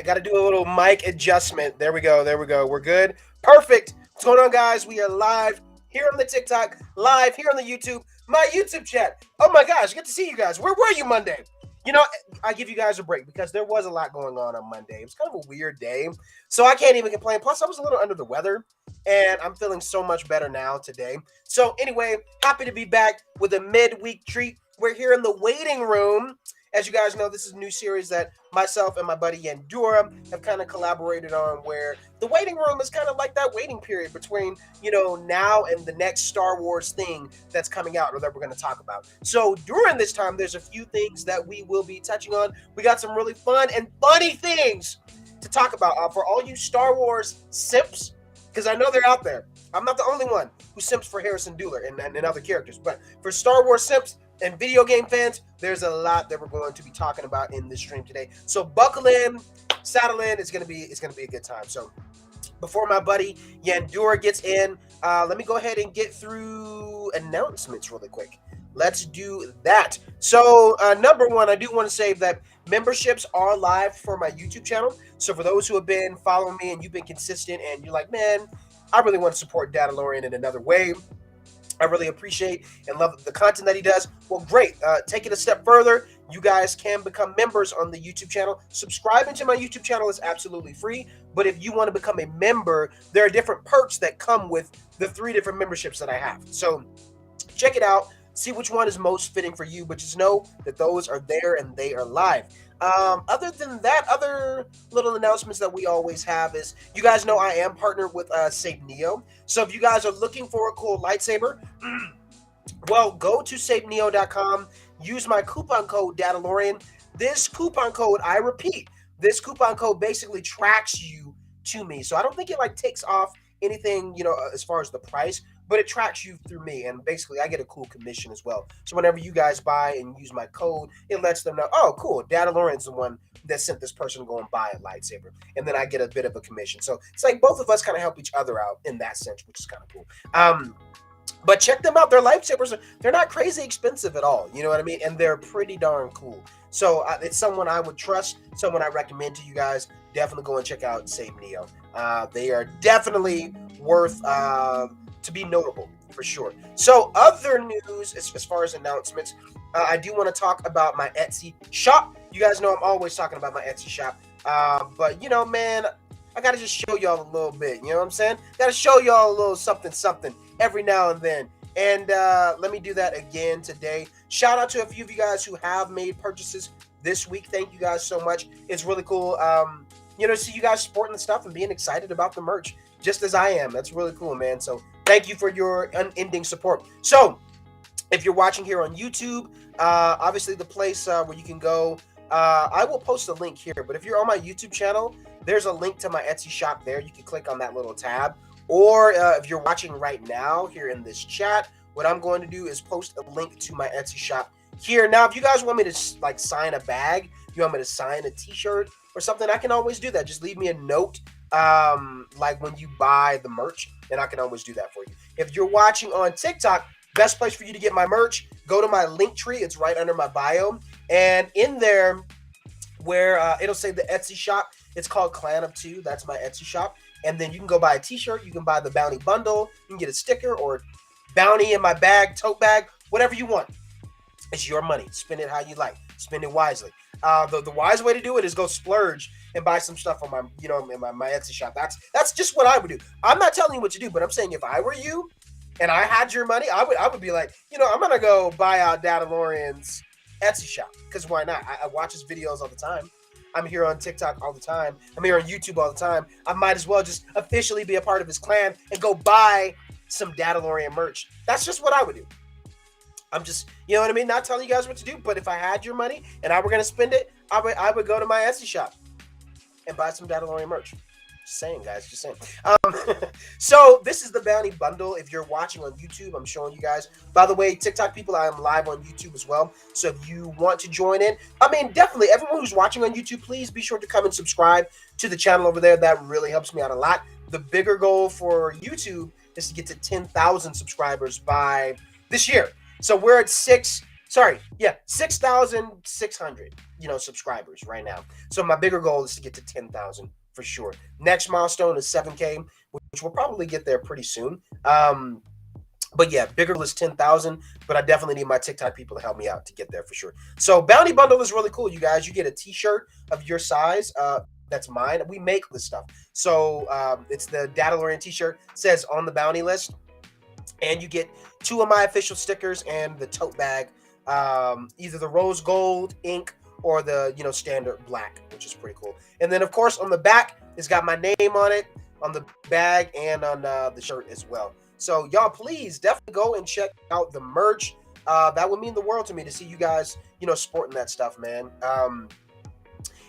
got to do a little mic adjustment. There we go. There we go. We're good. Perfect. What's going on, guys? We are live here on the TikTok, live here on the YouTube, my YouTube chat. Oh my gosh, good to see you guys. Where were you Monday? You know, I give you guys a break because there was a lot going on Monday. It was kind of a weird day, so I can't even complain. Plus, I was a little under the weather, and I'm feeling so much better now today. So anyway, happy to be back with a midweek treat. We're here in the waiting room. As you guys know, this is a new series that myself and my buddy Yandura have kind of collaborated on, where the waiting room is kind of like that waiting period between, now and the next Star Wars thing that's coming out or that we're going to talk about. So during this time, there's a few things that we will be touching on. We got some really fun and funny things to talk about for all you Star Wars simps, because I know they're out there. I'm not the only one who simps for Harrison Dooler and other characters, but for Star Wars simps and video game fans, there's a lot that we're going to be talking about in this stream today. So buckle in, saddle in. It's gonna be a good time. So before my buddy Yandura gets in, let me go ahead and get through announcements really quick. Let's do that. So number one, I do want to say that memberships are live for my YouTube channel. So for those who have been following me and you've been consistent and you're like, man, I really want to support Dadalorian in another way, I really appreciate and love the content that he does. Well, great. Take it a step further. You guys can become members on the YouTube channel. Subscribing to my YouTube channel is absolutely free. But if you want to become a member, there are different perks that come with the 3 different memberships that I have. So check it out. See which one is most fitting for you. But just know that those are there and they are live. Other than that, other little announcements that we always have is, you guys know I am partnered with Save Neo. So if you guys are looking for a cool lightsaber, well, go to saveneo.com, use my coupon code Dadalorian. This coupon code, I repeat, this coupon code basically tracks you to me. So I don't think it takes off anything, as far as the price, but it tracks you through me, and basically I get a cool commission as well. So whenever you guys buy and use my code, it lets them know, oh, cool, Dadalorian's the one that sent this person to go and buy a lightsaber, and then I get a bit of a commission. So it's like both of us kind of help each other out in that sense, which is kind of cool. But check them out. Their lightsabers, they're not crazy expensive at all. You know what I mean? And they're pretty darn cool. So it's someone I would trust, someone I recommend to you guys. Definitely go and check out Save Neo. They are definitely worth to be notable for sure. So other news as far as announcements, I do want to talk about my Etsy shop. You guys know I'm always talking about my Etsy shop. But man, I gotta just show y'all a little bit. You know what I'm saying? Gotta show y'all a little something every now and then. And let me do that again today. Shout out to a few of you guys who have made purchases this week. Thank you guys so much. It's really cool. To see you guys supporting the stuff and being excited about the merch, just as I am. That's really cool, man. So thank you for your unending support. So if you're watching here on YouTube, obviously the place where you can go, I will post a link here. But if you're on my YouTube channel, there's a link to my Etsy shop there. You can click on that little tab. Or if you're watching right now here in this chat, what I'm going to do is post a link to my Etsy shop here. Now, if you guys want me to sign a bag, you want me to sign a t-shirt or something, I can always do that. Just leave me a note when you buy the merch, and I can always do that for you. If you're watching on TikTok, best place for you to get my merch, go to my link tree. It's right under my bio. And in there where it'll say the Etsy shop, it's called Clan of Two. That's my Etsy shop. And then you can go buy a t-shirt. You can buy the Bounty bundle. You can get a sticker or Bounty in my bag, tote bag, whatever you want. It's your money. Spend it how you like. Spend it wisely. The wise way to do it is go splurge and buy some stuff on my, in my Etsy shop. That's just what I would do. I'm not telling you what to do, but I'm saying if I were you and I had your money, I would be like, I'm gonna go buy out Dadalorian's Etsy shop, because why not? I watch his videos all the time. I'm here on TikTok all the time. I'm here on YouTube all the time. I might as well just officially be a part of his clan and go buy some Dadalorian merch. That's just what I would do. I'm just, you know what I mean? Not telling you guys what to do, but if I had your money and I were going to spend it, I would go to my Etsy shop and buy some Dadalorian merch. Just saying, guys, just saying. So this is the Bounty bundle. If you're watching on YouTube, I'm showing you guys. By the way, TikTok people, I am live on YouTube as well. So if you want to join in, definitely everyone who's watching on YouTube, please be sure to come and subscribe to the channel over there. That really helps me out a lot. The bigger goal for YouTube is to get to 10,000 subscribers by this year. So we're at 6. Sorry, yeah, 6,600, subscribers right now. So my bigger goal is to get to 10,000 for sure. Next milestone is 7K, which we'll probably get there pretty soon. But yeah, bigger goal is 10,000, but I definitely need my TikTok people to help me out to get there for sure. So Bounty Bundle is really cool, you guys. You get a t-shirt of your size. That's mine. We make this stuff. So it's the Daddalorian t-shirt. It says on the bounty list. And you get 2 of my official stickers and the tote bag, either the rose gold ink or the standard black, which is pretty cool. And then of course on the back, it's got my name on it, on the bag and on the shirt as well. So y'all, please definitely go and check out the merch. That would mean the world to me to see you guys, sporting that stuff, man.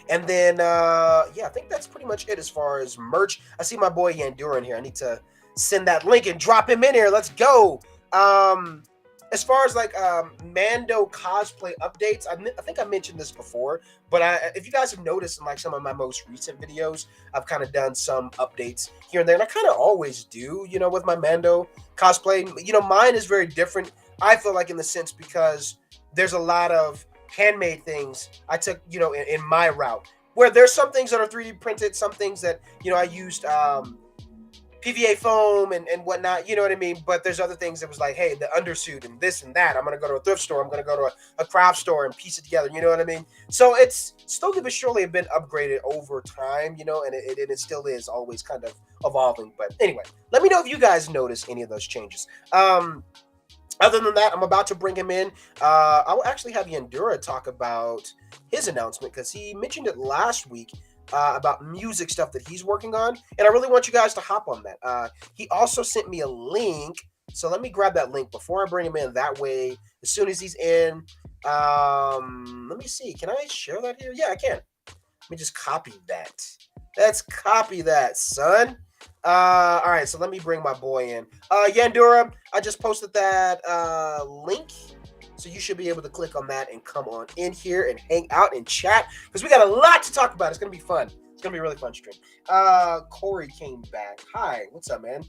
And then yeah, I think that's pretty much it as far as merch. I see my boy Yandura in here. I need to send that link and drop him in here. Let's go. As far as like Mando cosplay updates, I think I mentioned this before, but if you guys have noticed in like some of my most recent videos, I've kind of done some updates here and there, and I kind of always do, with my Mando cosplay. Mine is very different, I feel like, in the sense because there's a lot of handmade things I took, in my route, where there's some things that are 3D printed, some things that, I used PVA foam and whatnot, you know what I mean? But there's other things that was like, hey, the undersuit and this and that. I'm going to go to a thrift store. I'm going to go to a craft store and piece it together. You know what I mean? So it's slowly but surely been upgraded over time, and it still is always kind of evolving. But anyway, let me know if you guys notice any of those changes. Other than that, I'm about to bring him in. I will actually have Yandura talk about his announcement because he mentioned it last week. About music stuff that he's working on, and I really want you guys to hop on that. He also sent me a link, so let me grab that link before I bring him in. That way, as soon as he's in, let me see. Can I share that here? Yeah, I can. Let me just copy that. Let's copy that, son. All right, so let me bring my boy in. Yandura, I just posted that link. So you should be able to click on that and come on in here and hang out and chat because we got a lot to talk about. It's going to be fun. It's going to be a really fun stream. Corey came back. Hi, what's up, man?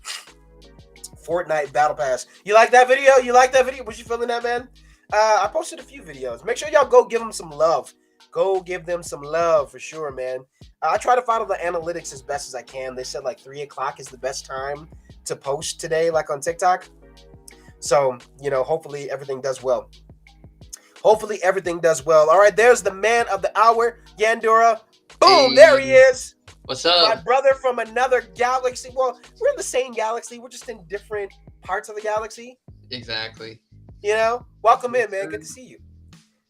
Fortnite Battle Pass. You like that video? You like that video? Was you feeling that, man? I posted a few videos. Make sure y'all go give them some love. Go give them some love for sure, man. I try to follow the analytics as best as I can. They said like 3 o'clock is the best time to post today, like on TikTok. So, hopefully everything does well. Hopefully everything does well. All right, there's the man of the hour, Yandura. Boom, hey. There he is. What's up? My brother from another galaxy. Well, we're in the same galaxy. We're just in different parts of the galaxy. Exactly. Welcome in, man. Good to see you.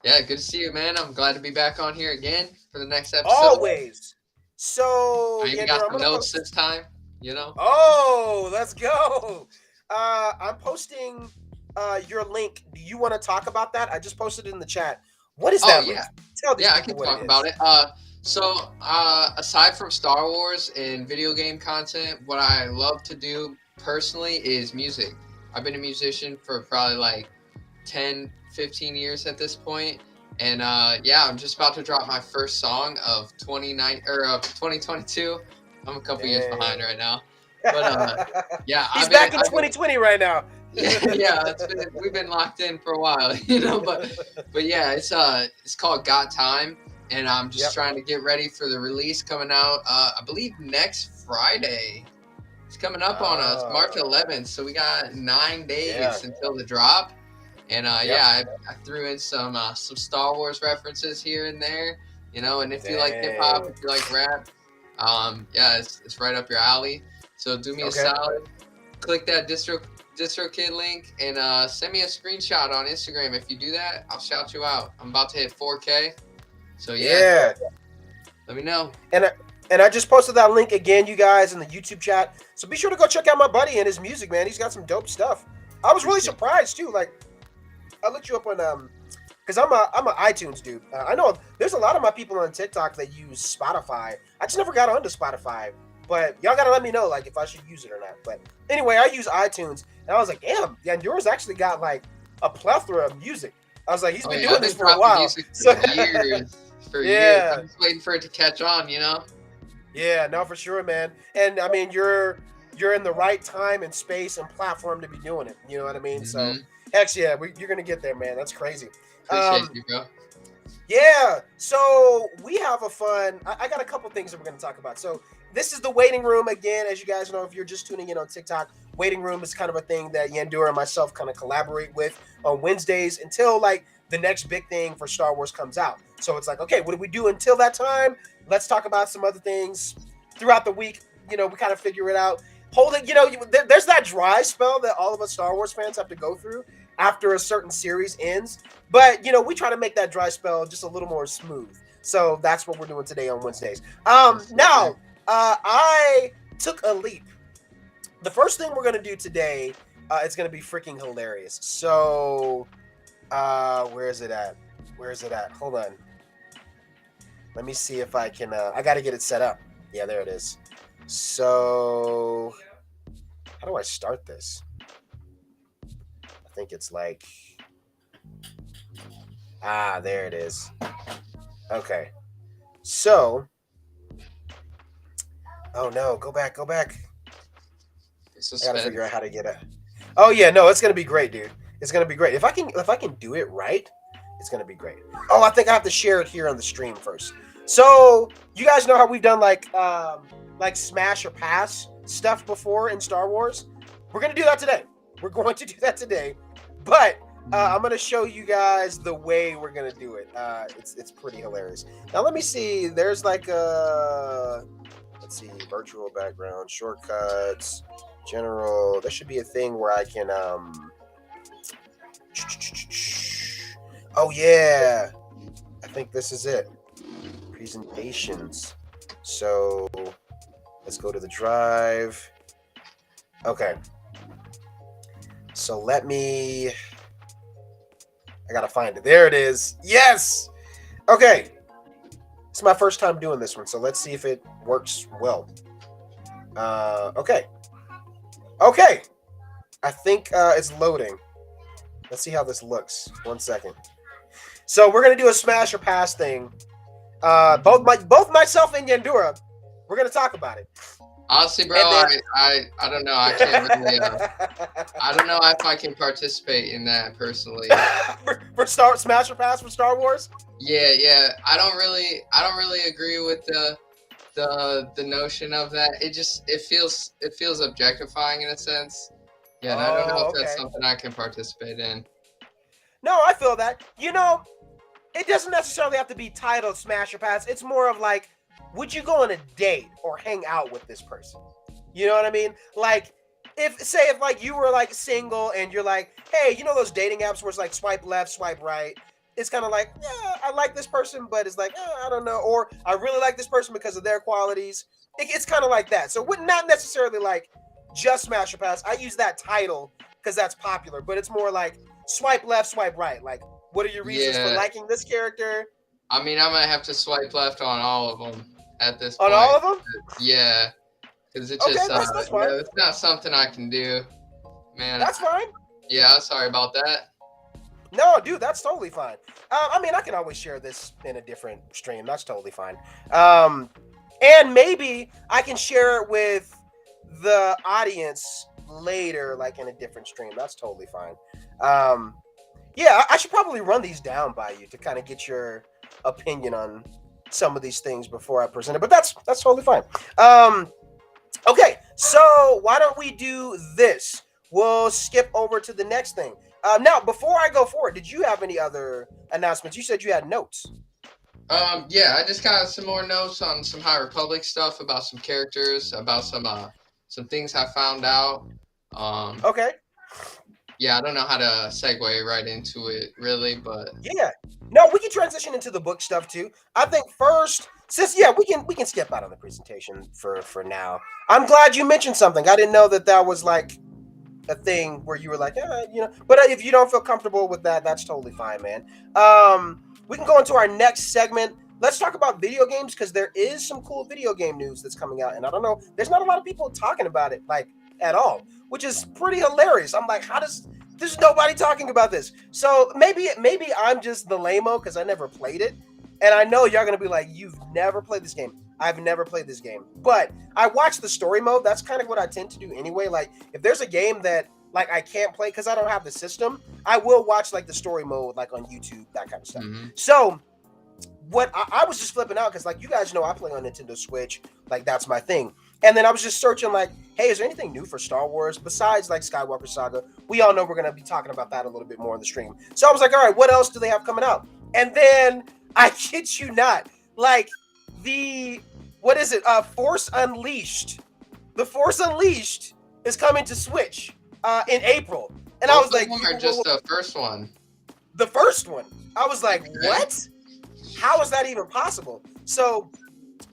Yeah, good to see you, man. I'm glad to be back on here again for the next episode. Always. So, I even got some notes this time, Oh, let's go. I'm posting your link. Do you want to talk about that? I just posted it in the chat. What is that? Yeah, I can talk about it. So aside from Star Wars and video game content, what I love to do personally is music. I've been a musician for probably like 10, 15 years at this point. And I'm just about to drop my first song of 2022. I'm a couple years behind right now. But he's back in 2020 right now. Yeah, we've been locked in for a while, But yeah, it's called Got Time, and I'm just trying to get ready for the release coming out. I believe next Friday. It's coming up on us, March 11th. So we got 9 days until the drop. And I threw in some Star Wars references here and there, And if you like hip hop, if you like rap, it's right up your alley. So do me a solid, click that DistroKid link and send me a screenshot on Instagram. If you do that, I'll shout you out. I'm about to hit 4K. So let me know. And I just posted that link again, you guys, in the YouTube chat. So be sure to go check out my buddy and his music, man. He's got some dope stuff. I was really surprised too. Like, I looked you up on because I'm an iTunes dude. I know there's a lot of my people on TikTok that use Spotify. I just never got onto Spotify. But y'all gotta let me know, like, if I should use it or not. But anyway, I use iTunes, and I was like, damn, Yandura's actually got like a plethora of music. I was like, he's been doing this for a while. For years. I'm just waiting for it to catch on, Yeah, no, for sure, man. And I mean, you're you're in the right time and space and platform to be doing it. You know what I mean? So, Mm-hmm. heck yeah, you're gonna get there, man. That's crazy. Appreciate you, bro. Yeah, so we have a fun. I got a couple things that we're going to talk about. So this is the waiting room again. As you guys know, if you're just tuning in on TikTok, waiting room is kind of a thing that Yandura and myself kind of collaborate with on Wednesdays until like the next big thing for Star Wars comes out. So it's like, okay, what do we do until that time? Let's talk about some other things throughout the week. You know, we kind of figure it out. Holding, you know, there's that dry spell that all of us Star Wars fans have to go through after a certain series ends. But, you know, we try to make that dry spell just a little more smooth. So that's what we're doing today on Wednesdays. Now, I took a leap. The first thing we're going to do today is going to be freaking hilarious. So, where is it at? Where is it at? Hold on. Let me see if I can, I got to get it set up. Yeah, there it is. So, how do I start this? I think it's like, there it is. Okay. So, oh no, go back. I gotta figure out how to get it. Oh yeah, no, it's gonna be great, dude. It's gonna be great. If I can do it right, it's gonna be great. Oh, I think I have to share it here on the stream first. So, you guys know how we've done like smash or pass stuff before in Star Wars? We're gonna do that today. We're going to do that today. But I'm gonna show you guys the way we're gonna do it. It's pretty hilarious. Now let me see. There's like let's see, virtual background, shortcuts, general. There should be a thing where I can oh yeah, I think this is it. Presentations. So let's go to the drive. Okay. So let me. I gotta find it. There it is. Yes. Okay. It's my first time doing this one, so let's see if it works well. Okay. Okay. I think it's loading. Let's see how this looks. 1 second. So we're gonna do a smash or pass thing. Both myself and Yandura, we're gonna talk about it. Honestly, bro, then, I don't know. I can't really. I don't know if I can participate in that personally. for Smash or Pass for Star Wars. Yeah. I don't really agree with the notion of that. It feels objectifying in a sense. Yeah, and I don't know if that's something I can participate in. No, I feel that. You know, it doesn't necessarily have to be titled Smash or Pass. It's more of like, would you go on a date or hang out with this person? You know what I mean? Like, if like you were like single and you're like, hey, you know those dating apps where it's like swipe left, swipe right? It's kind of like, yeah, I like this person, but it's like, I don't know. Or I really like this person because of their qualities. It's kind of like that. So not necessarily like just Smash or Pass. I use that title because that's popular, but it's more like swipe left, swipe right. Like, what are your reasons for liking this character? I mean, I might have to swipe left on all of them at this point. On all of them? Yeah. Because it's just, that's fine. It's not something I can do. Man. That's fine. Yeah, I'm sorry about that. No, dude, that's totally fine. I mean, I can always share this in a different stream. That's totally fine. And maybe I can share it with the audience later, like in a different stream. That's totally fine. Yeah, I should probably run these down by you to kind of get your opinion on some of these things before I present it, but that's totally fine. Okay, so why don't we do this? We'll skip over to the next thing. Now, before I go forward, did you have any other announcements? You said you had notes. Yeah, I just got some more notes on some High Republic stuff about some characters, about some things I found out. Okay. Yeah, I don't know how to segue right into it, really, but yeah, no, we can transition into the book stuff too. I think first, since we can skip out on the presentation for now. I'm glad you mentioned something. I didn't know that was like a thing where you were like, you know. But if you don't feel comfortable with that, that's totally fine, man. We can go into our next segment. Let's talk about video games because there is some cool video game news that's coming out, and I don't know. There's not a lot of people talking about it like at all, which is pretty hilarious. I'm like, there's nobody talking about this. So maybe I'm just the lame-o because I never played it. And I know y'all gonna be like, you've never played this game. I've never played this game, but I watch the story mode. That's kind of what I tend to do anyway. Like if there's a game that like I can't play because I don't have the system, I will watch like the story mode like on YouTube, that kind of stuff. So what I was just flipping out because like you guys know I play on Nintendo Switch, like that's my thing. And then I was just searching like, hey, is there anything new for Star Wars besides like Skywalker Saga? We all know we're gonna be talking about that a little bit more in the stream. So I was like, all right, what else do they have coming out? And then I kid you not, like what is it? Force Unleashed. The Force Unleashed is coming to Switch in April. And I was like, or just the first one? The first one. I was like, what? How is that even possible? So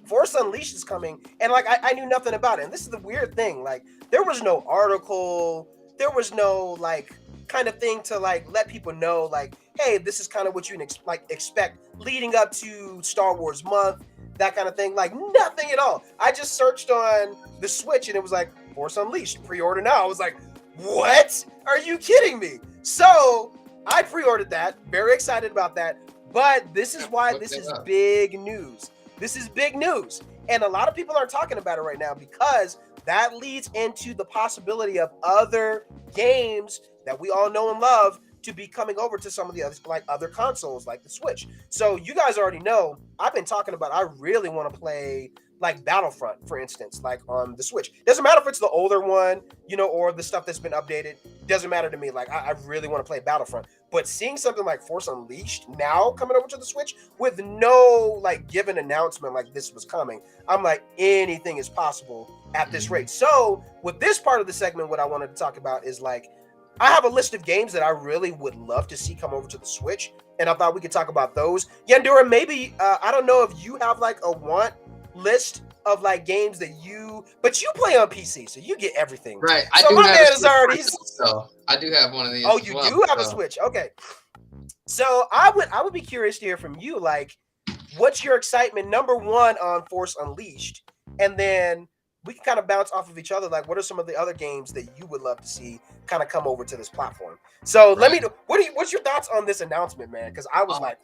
Force Unleashed is coming, and like I knew nothing about it. And this is the weird thing. Like there was no article, there was no like kind of thing to like let people know, like, hey, this is kind of what you expect leading up to Star Wars month, that kind of thing. Like nothing at all. I just searched on the Switch and it was like Force Unleashed, pre-order now. I was like, what? Are you kidding me? So I pre-ordered that, very excited about that. But this is why this is big news. This is big news. And a lot of people aren't talking about it right now because that leads into the possibility of other games that we all know and love to be coming over to some of the other, like other consoles, like the Switch. So you guys already know, I've been talking about, I really want to play like Battlefront, for instance, like on the Switch. Doesn't matter if it's the older one, you know, or the stuff that's been updated. Doesn't matter to me. Like I really want to play Battlefront. But seeing something like Force Unleashed now coming over to the Switch with no like given announcement like this was coming, I'm like, anything is possible at this rate. So with this part of the segment, what I wanted to talk about is like, I have a list of games that I really would love to see come over to the Switch, and I thought we could talk about those. Yandura, maybe I don't know if you have like a want list of like games that but you play on PC, so you get everything. Right. So my man is already. So I do have one of these. Oh, you do have a Switch. Okay. So I would be curious to hear from you. Like, what's your excitement? Number one on Force Unleashed, and then we can kind of bounce off of each other. Like, what are some of the other games that you would love to see kind of come over to this platform? So let me know. What's your thoughts on this announcement, man? Because I was like,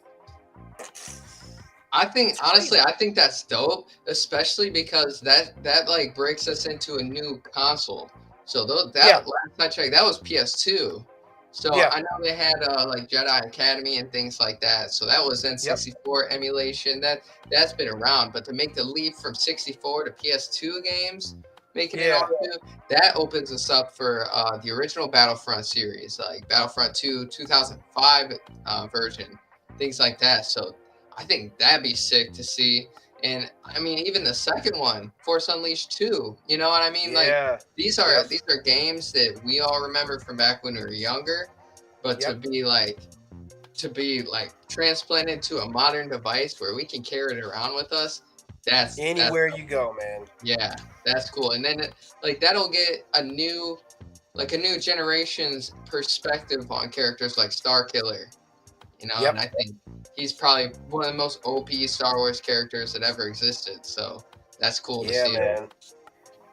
I think honestly, I think that's dope, especially because that like breaks us into a new console. So last I checked, that was PS2. So I know they had like Jedi Academy and things like that. So that was N64 emulation. That's been around, but to make the leap from 64 to PS2 games, making it all new, that opens us up for the original Battlefront series, like Battlefront 2 2005 version, things like that. So I think that'd be sick to see. And I mean, even the second one, Force Unleashed 2, you know what I mean? Like these are games that we all remember from back when we were younger, but to be like transplanted to a modern device where we can carry it around with us, that's anywhere you go, man. Yeah, that's cool. And then like that'll get a new generation's perspective on characters like Starkiller. You know, and I think he's probably one of the most OP Star Wars characters that ever existed. So that's cool to see. Man.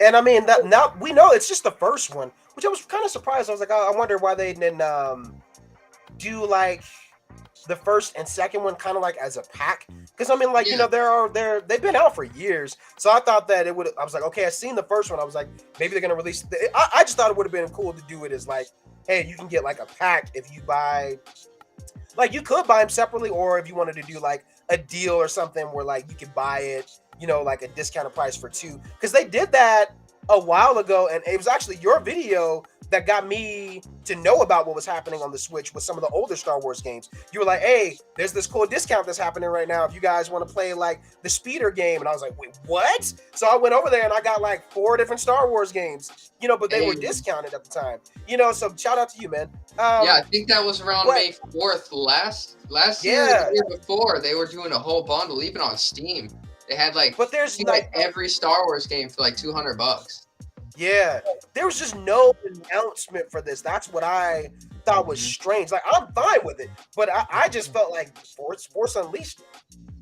And I mean, that now we know it's just the first one, which I was kind of surprised. I was like, oh, I wonder why they didn't do like the first and second one kind of like as a pack. Because I mean, like, you know, they've been out for years. So I thought that I was like, okay, I seen the first one. I was like, maybe they're gonna release. I just thought it would have been cool to do it as like, hey, you can get like a pack if you buy. Like you could buy them separately, or if you wanted to do like a deal or something where like you could buy it, you know, like a discounted price for two. Because they did that a while ago, and it was actually your video that got me to know about what was happening on the Switch with some of the older Star Wars games. You were like, hey, there's this cool discount that's happening right now if you guys want to play like the speeder game. And I was like, wait, what? So I went over there and I got like 4 different Star Wars games, you know, but they were discounted at the time, you know, so shout out to you, man. I think that was around May 4th last year, the year before. They were doing a whole bundle, even on Steam. They had like, but there's like every Star Wars game for like $200. Yeah, there was just no announcement for this. That's what I thought was strange. Like, I'm fine with it, but I just felt like Force Unleashed,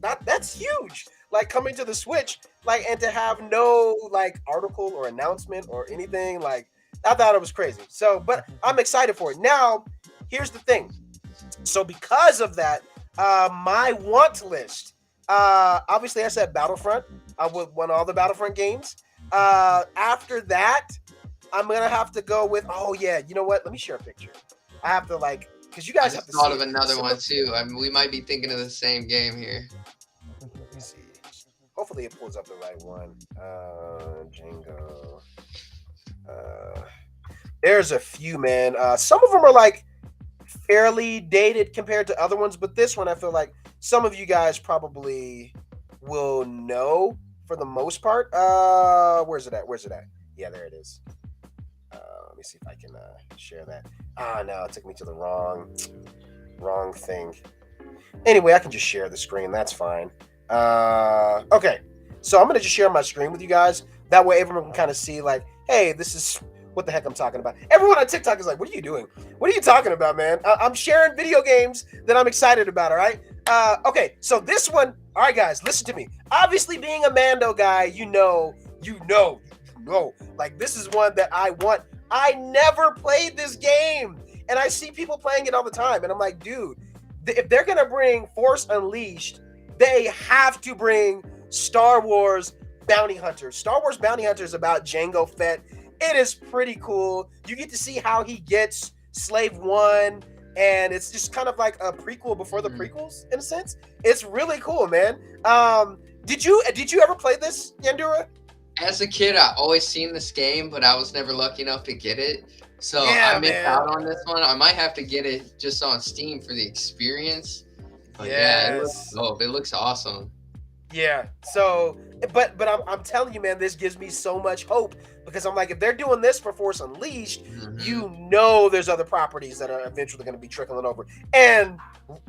that's huge. Like, coming to the Switch, like, and to have no, like, article or announcement or anything, like, I thought it was crazy. So, but I'm excited for it. Now, here's the thing. So, because of that, my want list Obviously, I said Battlefront. I would want all the Battlefront games. After that, I'm gonna have to go with. Oh yeah, you know what? Let me share a picture. I have to like because you I guys have just to thought see of it. another So, one too. I mean, we might be thinking of the same game here. let me see. Hopefully, it pulls up the right one. Django. Uh, there's a few, man. Some of them are like fairly dated compared to other ones, but this one I feel like some of you guys probably will know for the most part. Where's it at? Where's it at? Yeah, there it is. Let me see if I can share that. Ah, no, it took me to the wrong thing. Anyway, I can just share the screen. That's fine. Okay, so I'm gonna just share my screen with you guys. That way, everyone can kind of see, like, hey, this is what the heck I'm talking about. Everyone on TikTok is like, what are you doing? What are you talking about, man? I'm sharing video games that I'm excited about. All right. Okay, so this one. All right, guys, listen to me. Obviously, being a Mando guy, you know. Like, this is one that I want. I never played this game, and I see people playing it all the time, and I'm like, dude, if they're gonna bring Force Unleashed, they have to bring Star Wars Bounty Hunters. Star Wars Bounty Hunters about Jango Fett. It is pretty cool. You get to see how he gets Slave One, and it's just kind of like a prequel before the prequels, in a sense. It's really cool, man. Did you ever play this, Yandura? As a kid, I always seen this game, but I was never lucky enough to get it. So Yeah, I missed man. out on this one. I might have to get it just on Steam for the experience. But yeah, it looks Yes. dope. It looks awesome. Yeah. So, but I'm telling you, man, this gives me so much hope because I'm like, if they're doing this for Force Unleashed, you know, there's other properties that are eventually going to be trickling over, and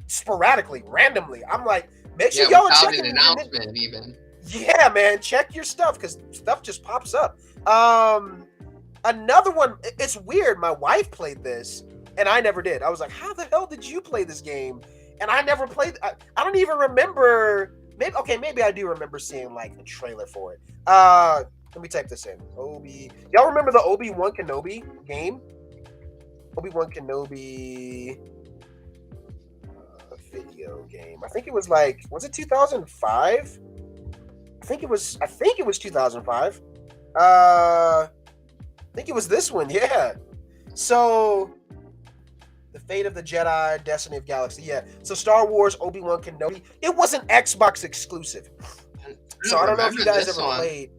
sporadically, randomly. I'm like, make sure y'all are without checking. an announcement, even. Yeah, man, check your stuff because stuff just pops up. Another one. It's weird. My wife played this, and I never did. I was like, how the hell did you play this game? And I never played. I don't even remember. Maybe I do remember seeing like a trailer for it. Let me type this in. Y'all remember the Obi-Wan Kenobi game? Obi-Wan Kenobi video game. I think it was like, was it 2005? I think it was 2005. I think it was this one. Yeah. So, The Fate of the Jedi, Destiny of Galaxy. Yeah. So Star Wars, Obi-Wan Kenobi. It was an Xbox exclusive. So I don't know if you guys ever played.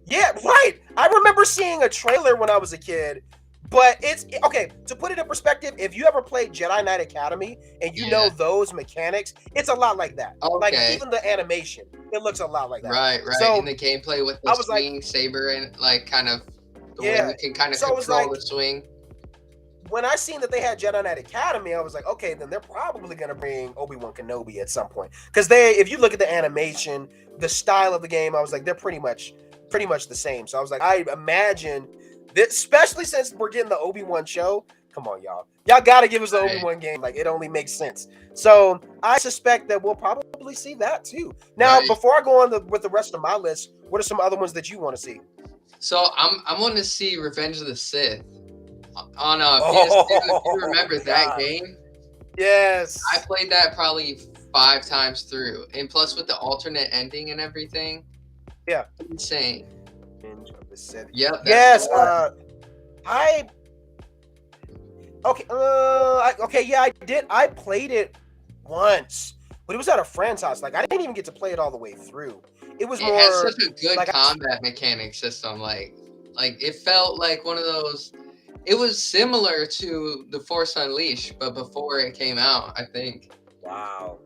Yeah, right. I remember seeing a trailer when I was a kid. But it's okay, to put it in perspective, if you ever played Jedi Knight Academy and you know those mechanics, it's a lot like that. Okay. Like even the animation, it looks a lot like that. Right. So, in the gameplay with the swing saber and like kind of the way you can kind of control the swing. When I seen that they had Jedi Knight Academy, I was like, okay, then they're probably gonna bring Obi-Wan Kenobi at some point. Because if you look at the animation, the style of the game, I was like, they're pretty much the same. So I was like, I imagine this, especially since we're getting the Obi-Wan show. Come on, y'all gotta give us the Obi-Wan game. Like, it only makes sense. So I suspect that we'll probably see that too. Now, before I go on with the rest of my list, what are some other ones that you want to see? So I'm wanting to see Revenge of the Sith on PS2. If you remember that game? Yes. I played that probably 5 times through, and plus with the alternate ending and everything. Yeah. Insane. Revenge of the Sith. Yep. Yes. I did. I played it once, but it was at a friend's house. Like, I didn't even get to play it all the way through. It has such a good combat mechanic system. Like it felt like one of those. It was similar to The Force Unleashed, but before it came out, I think. Wow.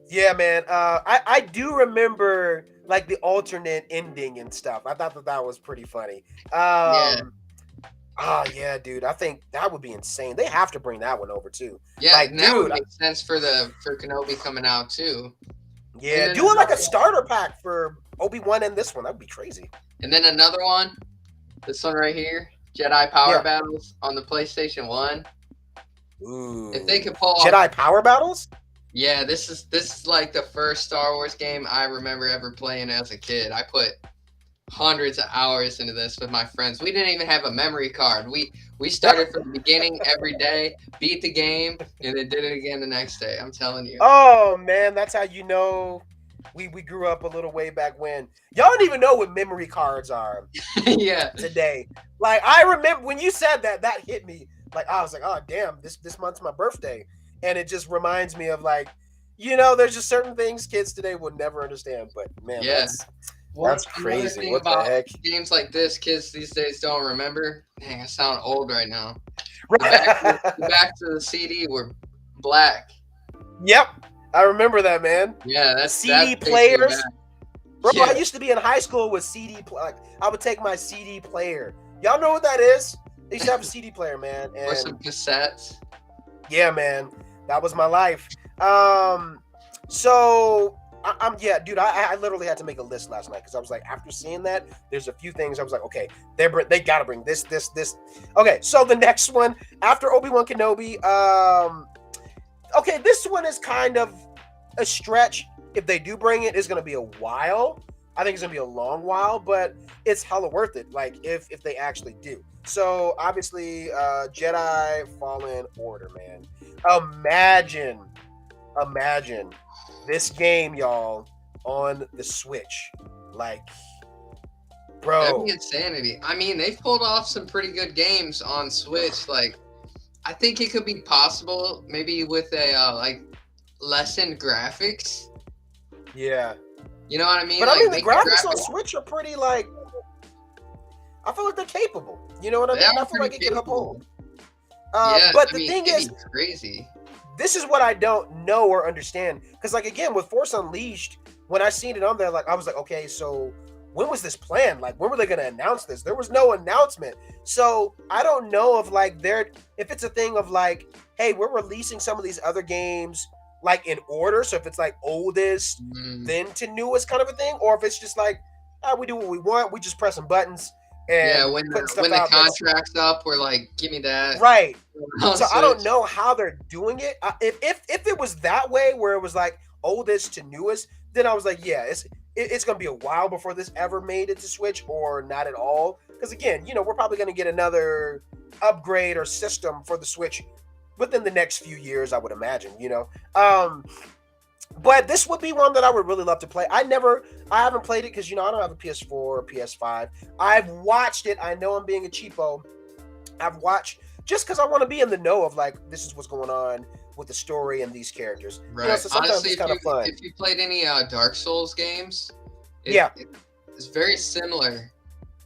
Yeah, man. I do remember like the alternate ending and stuff. I thought that was pretty funny. Yeah, dude. I think that would be insane. They have to bring that one over too. Yeah, like, that would make sense for Kenobi coming out too. Yeah, doing like a starter pack for Obi-Wan and this one, that'd be crazy. And then another one, this one right here, Jedi Power Battles on the PlayStation 1. Ooh. If they could pull Jedi Power Battles? Yeah, this is like the first Star Wars game I remember ever playing as a kid. I put hundreds of hours into this with my friends. We didn't even have a memory card. We started from the beginning every day, beat the game, and then did it again the next day. I'm telling you. Oh man, that's how you know We grew up a little way back when. Y'all don't even know what memory cards are Yeah. today. Like I remember when you said that, that hit me. Like I was like, oh damn, this month's my birthday, and it just reminds me of like, there's just certain things kids today will never understand. But man, Yeah. that's Another crazy. thing What the about heck? games like this, kids these days don't remember. Dang, I sound old right now. Right. The backs of the CD were black. Yep, I remember that, man. Yeah, The that CD takes me players. back. Bro, Yeah. I used to be in high school with like I would take my CD player. Y'all know what that is? They used to have a CD player, man. And Or some cassettes. yeah, man, that was my life. So yeah, dude, I literally had to make a list last night because I was like, after seeing that, there's a few things I was like, okay, they gotta bring this. Okay, so the next one after Obi-Wan Kenobi, okay, this one is kind of a stretch. If they do bring it, it's gonna be a while. I think it's gonna be a long while, but it's hella worth it. Like if they actually do. So obviously, Jedi Fallen Order, man. Imagine this game, y'all, on the Switch. Like, bro, That'd be insanity. I mean, they've pulled off some pretty good games on Switch. Like, I think it could be possible, maybe with a like lessened graphics. yeah. You know what I mean? But like, I mean, the make graphics on Switch are pretty like. I feel like they're capable. You know what I mean? I feel like it can uphold. Yeah, but I the mean, thing it'd is, be crazy. this is what I don't know or understand. Because, like, again, with Force Unleashed, when I seen it on there, like, I was like, okay, so when was this planned? Like, when were they going to announce this? There was no announcement. So I don't know if, like, if it's a thing of, like, hey, we're releasing some of these other games, like, in order. So if it's, like, oldest, then to newest kind of a thing. Or if it's just, like, we do what we want. We just press some buttons. And when the contract's up, we're like, give me that. Right. So I don't know how they're doing it. If it was that way, where it was like oldest to newest, then I was like, yeah, it's gonna be a while before this ever made it to Switch, or not at all. Because again, we're probably gonna get another upgrade or system for the Switch within the next few years, I would imagine. But this would be one that I would really love to play. I haven't played it because I don't have a PS4 or PS5. I've watched it. I know I'm being a cheapo. I've watched just because I want to be in the know of like this is what's going on with the story and these characters. Right. So sometimes Honestly, it's kind of fun. If you played any Dark Souls games, it's very similar,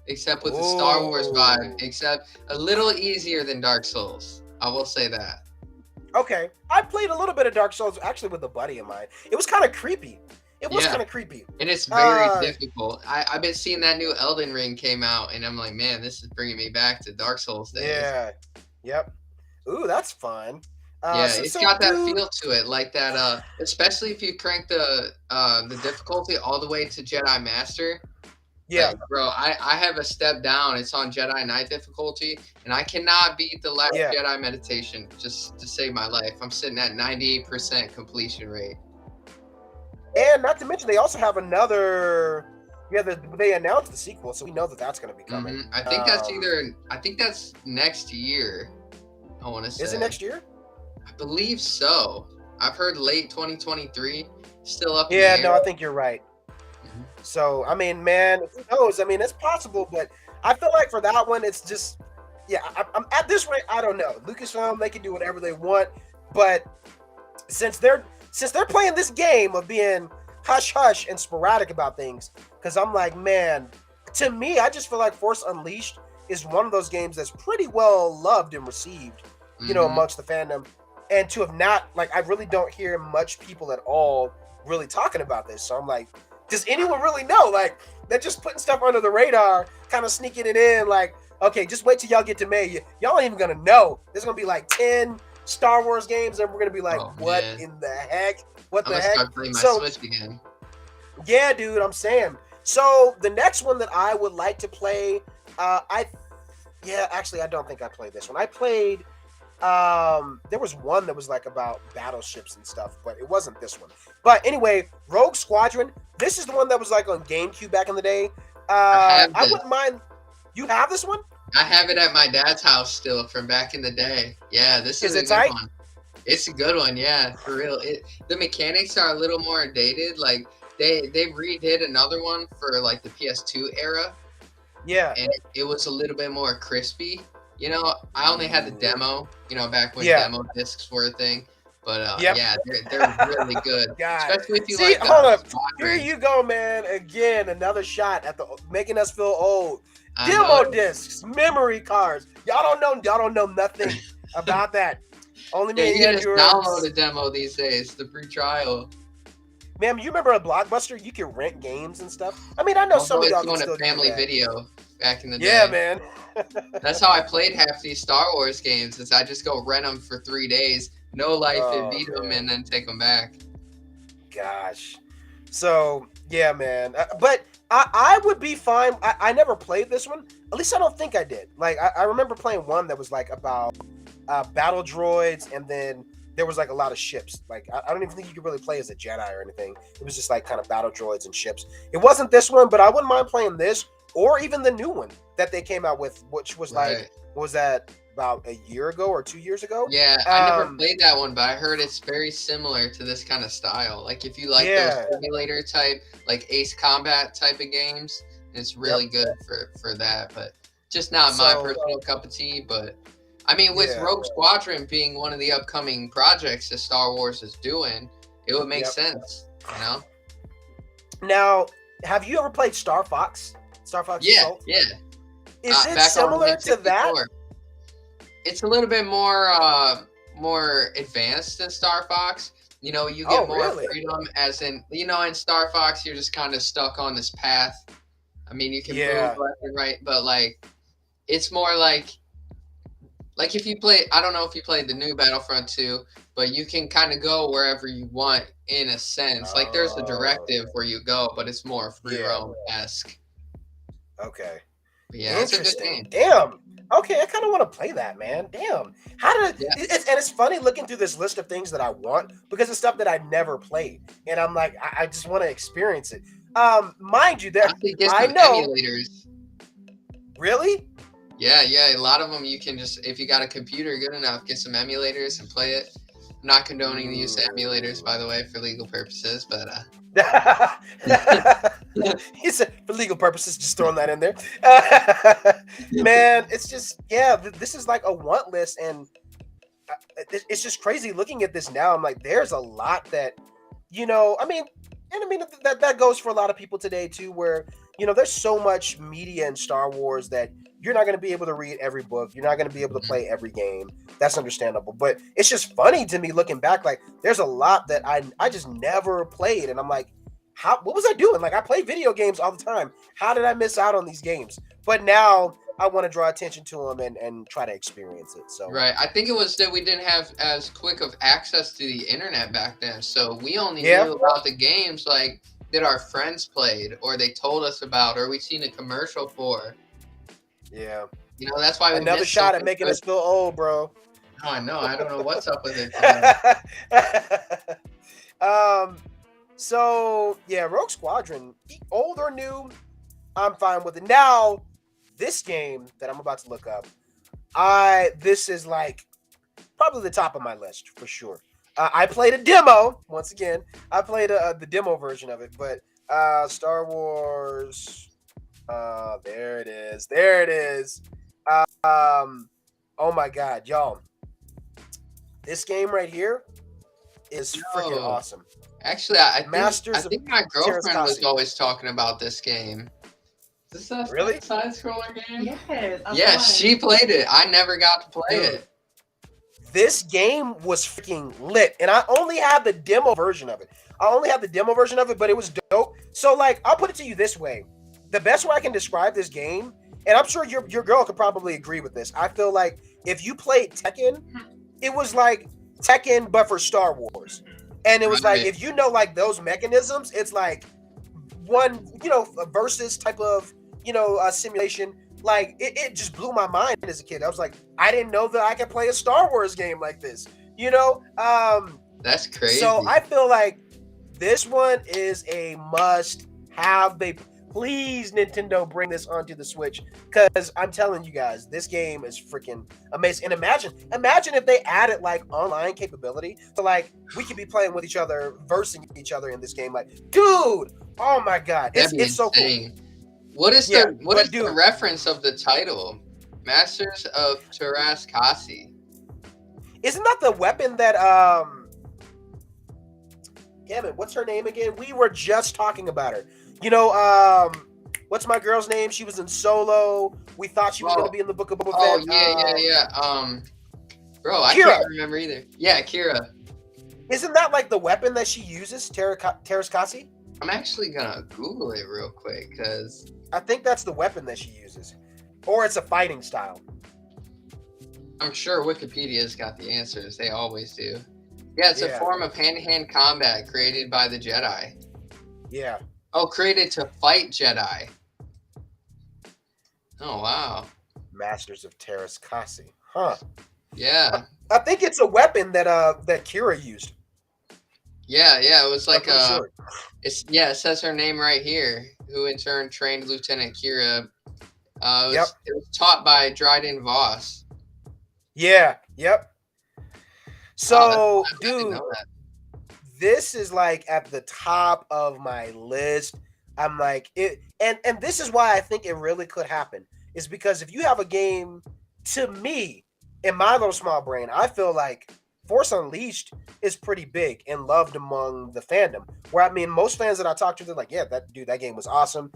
except with the Star Wars vibe, except a little easier than Dark Souls. I will say that. Okay, I played a little bit of Dark Souls actually with a buddy of mine. It was kind of creepy. It was kind of creepy. And it's very difficult. I've been seeing that new Elden Ring came out, and I'm like, man, this is bringing me back to Dark Souls days. Yeah. Yep. Ooh, that's fun. It's got that feel to it, like that. Especially if you crank the difficulty all the way to Jedi Master. Yeah, like, bro, I have a step down. It's on Jedi Knight difficulty, and I cannot beat the last Jedi meditation just to save my life. I'm sitting at 98% completion rate. And not to mention, they also have another. Yeah, they announced the sequel, so we know that that's going to be coming. Mm-hmm. I think that's next year. I want to say. Is it next year? I believe so. I've heard late 2023. Still up in the air. No, I think you're right. Mm-hmm. So, I mean, man, who knows? I mean, it's possible, but I feel like for that one, it's just, I'm at this rate, I don't know. Lucasfilm, they can do whatever they want, but since they're playing this game of being hush hush and sporadic about things, because I'm like, man, to me, I just feel like Force Unleashed is one of those games that's pretty well loved and received, amongst the fandom. And to have not, like, I really don't hear much people at all really talking about this. So I'm like, does anyone really know? Like, they're just putting stuff under the radar, kind of sneaking it in. Like, okay, just wait till y'all get to May. Y'all ain't even gonna know. There's gonna be like 10 Star Wars games, and we're gonna be like, what in the heck? What the heck? Start playing my Switch again. Yeah, dude, I'm saying. So the next one that I would like to play, actually, I don't think I played this one. I played. There was one that was like about battleships and stuff, but it wasn't this one. But anyway, Rogue Squadron. This is the one that was like on GameCube back in the day. I wouldn't mind. You have this one? I have it at my dad's house still from back in the day. Yeah, this is a tight? Good one. It's a good one, yeah, for real. The mechanics are a little more dated. Like they redid another one for like the PS2 era, Yeah. and it was a little bit more crispy. You know, I only had the demo. You know, back when Yeah. demo discs were a thing. But Yep. yeah, they're really good, God. especially if you See, like hold up. Here Squadron. you go, man. Again, another shot at the making us feel old. I Demo know. discs, memory cards. Y'all don't know nothing about that. Only Yeah, me you and can just Andrew. download a demo these days, the free trial. Man, you remember a Blockbuster? You could rent games and stuff. I mean, I know I'm some of always y'all can doing still a do family that. video back in the Yeah, day. man. That's how I played half these Star Wars games. Is I just go rent them for 3 days, no life, and beat them, and then take them back. Gosh. So yeah, man. But I would be fine. I never played this one. At least I don't think I did. Like I remember playing one that was like about battle droids, and then there was like a lot of ships. Like I don't even think you could really play as a Jedi or anything. It was just like kind of battle droids and ships. It wasn't this one, but I wouldn't mind playing this or even the new one that they came out with, which was like, what was that, about a year ago or 2 years ago? Yeah, I never played that one, but I heard it's very similar to this kind of style. Like if you like those simulator type, like Ace Combat type of games, it's really good for that. But just not my personal cup of tea. But I mean, with Rogue Squadron being one of the upcoming projects that Star Wars is doing, it would make sense, you know? Now, have you ever played Star Fox? Star Fox Assault? Yeah. Is it similar to that? It's a little bit more advanced than Star Fox. You know, you get more freedom, as in, you know, in Star Fox, you're just kind of stuck on this path. I mean, you can move left and right, but like, it's more like if you play, I don't know if you played the new Battlefront 2, but you can kind of go wherever you want in a sense. Like there's a directive where you go, but it's more free roam-esque. Okay. But yeah, interesting. Damn. Okay, I kind of want to play that, man. Damn. How did and it's funny looking through this list of things that I want because it's stuff that I never played, and I'm like, I just want to experience it. Mind you, I know emulators. Really? Yeah. A lot of them you can just, if you got a computer good enough, get some emulators and play it. I'm not condoning the use of emulators, by the way, for legal purposes, but he said for legal purposes, just throwing that in there. Man, it's just this is like a want list, and it's just crazy looking at this now. I'm like, there's a lot that, you know, I mean that goes for a lot of people today too, where, you know, there's so much media in Star Wars that you're not going to be able to read every book. You're not going to be able to play every game. That's understandable. But it's just funny to me looking back. Like, there's a lot that I just never played. And I'm like, what was I doing? Like, I play video games all the time. How did I miss out on these games? But now I want to draw attention to them and try to experience it. So right. I think it was that we didn't have as quick of access to the internet back then. So we only knew about the games like that our friends played, or they told us about, or we seen a commercial for. Yeah. You know, that's why we another shot at making us feel old, bro. Oh, I know. I don't know what's up with it. So yeah, Rogue Squadron, old or new, I'm fine with it. Now, this game that I'm about to look up, this is like probably the top of my list for sure. I played a demo once again. I played the demo version of it, but Star Wars. There it is. Oh my God, y'all! This game right here is freaking awesome. Actually, I think my girlfriend was always talking about this game. Is this a side-scroller game? Yes. Yeah, she played it. I never got to play it. This game was freaking lit, and I only had the demo version of it. But it was dope. So, like, I'll put it to you this way. The best way I can describe this game, and I'm sure your girl could probably agree with this, I feel like if you played Tekken, it was like Tekken, but for Star Wars. And it was like, if you know, like, those mechanisms, it's like one, you know, versus type of, you know, simulation. Like, it just blew my mind as a kid. I was like, I didn't know that I could play a Star Wars game like this, you know? That's crazy. So I feel like this one is a must-have. Please, Nintendo, bring this onto the Switch, because I'm telling you guys, this game is freaking amazing. And imagine if they added like online capability, so like we could be playing with each other, versing each other in this game. Like, dude, oh my god, That'd be it's so cool. insane. What is Yeah, the but dude, reference of the title? Masters of Terraskasi. isn't that the weapon that damn it, what's her name again? We were just talking about her. You know, what's my girl's name? She was in Solo. We thought she was going to be in the Book of Boba Fett. Yeah. Bro, I Kira. can't remember either. Yeah, Kira. Isn't that like the weapon that she uses, Terraskasi? I'm actually gonna Google it real quick because I think that's the weapon that she uses, or it's a fighting style. I'm sure Wikipedia's got the answers. They always do. Yeah, it's a form of hand-to-hand combat created by the Jedi. Yeah. Oh, created to fight Jedi. Oh, wow. Masters of Terraskasi. Huh. Yeah. I think it's a weapon that that Kira used. Yeah, it was like sure. it says her name right here, who in turn trained Lieutenant Kira. It was taught by Dryden Voss. Yeah, yep. So, dude, know that. this is like at the top of my list. I'm like it, and this is why I think it really could happen. Is because if you have a game, to me, in my little small brain, I feel like Force Unleashed is pretty big and loved among the fandom. Where I mean, most fans that I talk to, they're like, "Yeah, that game was awesome."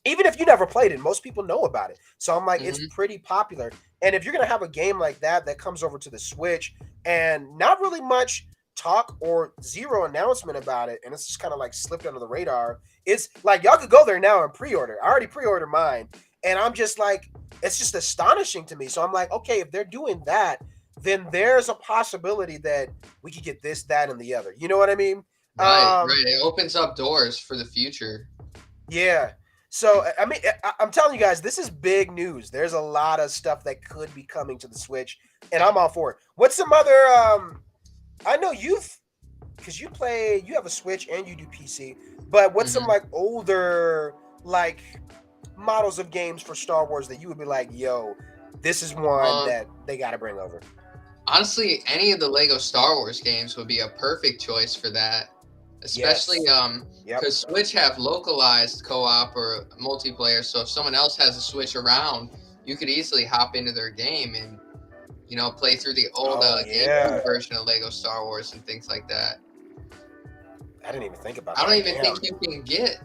Even if you never played it, most people know about it. So I'm like, it's pretty popular. And if you're gonna have a game like that comes over to the Switch and not really much talk or zero announcement about it, and it's just kind of like slipped under the radar, it's like y'all could go there now and pre-order. I already pre-ordered mine, and I'm just like, it's just astonishing to me. So I'm like, okay, if they're doing that, then there's a possibility that we could get this, that, and the other. You know what I mean? Right. It opens up doors for the future. Yeah. So, I mean, I'm telling you guys, this is big news. There's a lot of stuff that could be coming to the Switch, and I'm all for it. What's some other, I know you have a Switch and you do PC, but what's some like older, like models of games for Star Wars that you would be like, yo, this is one that they got to bring over? Honestly, any of the Lego Star Wars games would be a perfect choice for that. Especially because Switch have localized co-op or multiplayer, so if someone else has a Switch around, you could easily hop into their game and play through the old GameCube version of Lego Star Wars and things like that. I didn't even think about that. I don't even think you can get.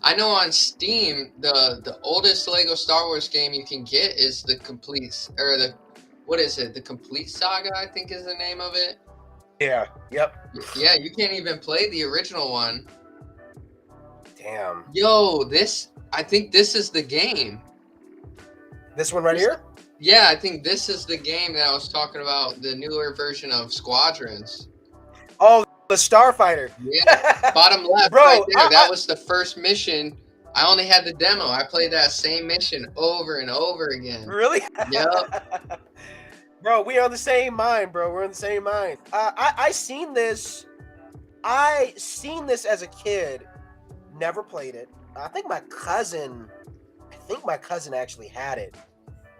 I know on Steam the oldest Lego Star Wars game you can get is the complete The Complete Saga, I think is the name of it. Yeah. Yep. Yeah, you can't even play the original one. Damn. Yo, I think this is the game. This one right here? Yeah, I think this is the game that I was talking about, the newer version of Squadrons. Oh, the Starfighter. Yeah, bottom left, bro, right there. That was the first mission. I only had the demo. I played that same mission over and over again. Really? Yep. Bro, we are on the same mind, bro. We're on the same mind. I seen this as a kid. Never played it. I think my cousin actually had it,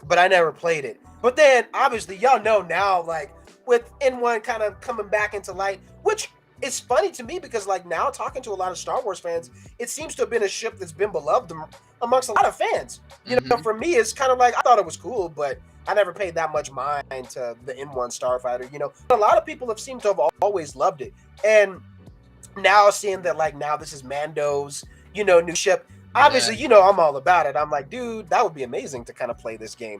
but I never played it. But then, obviously, y'all know now, like with N1 kind of coming back into light, which is funny to me because, like, now talking to a lot of Star Wars fans, it seems to have been a ship that's been beloved amongst a lot of fans. You know, for me, it's kind of like I thought it was cool, but I never paid that much mind to the N1 Starfighter, a lot of people have seemed to have always loved it. And now seeing that, like, now this is Mando's, new ship, obviously, I'm all about it. I'm like, dude, that would be amazing to kind of play this game.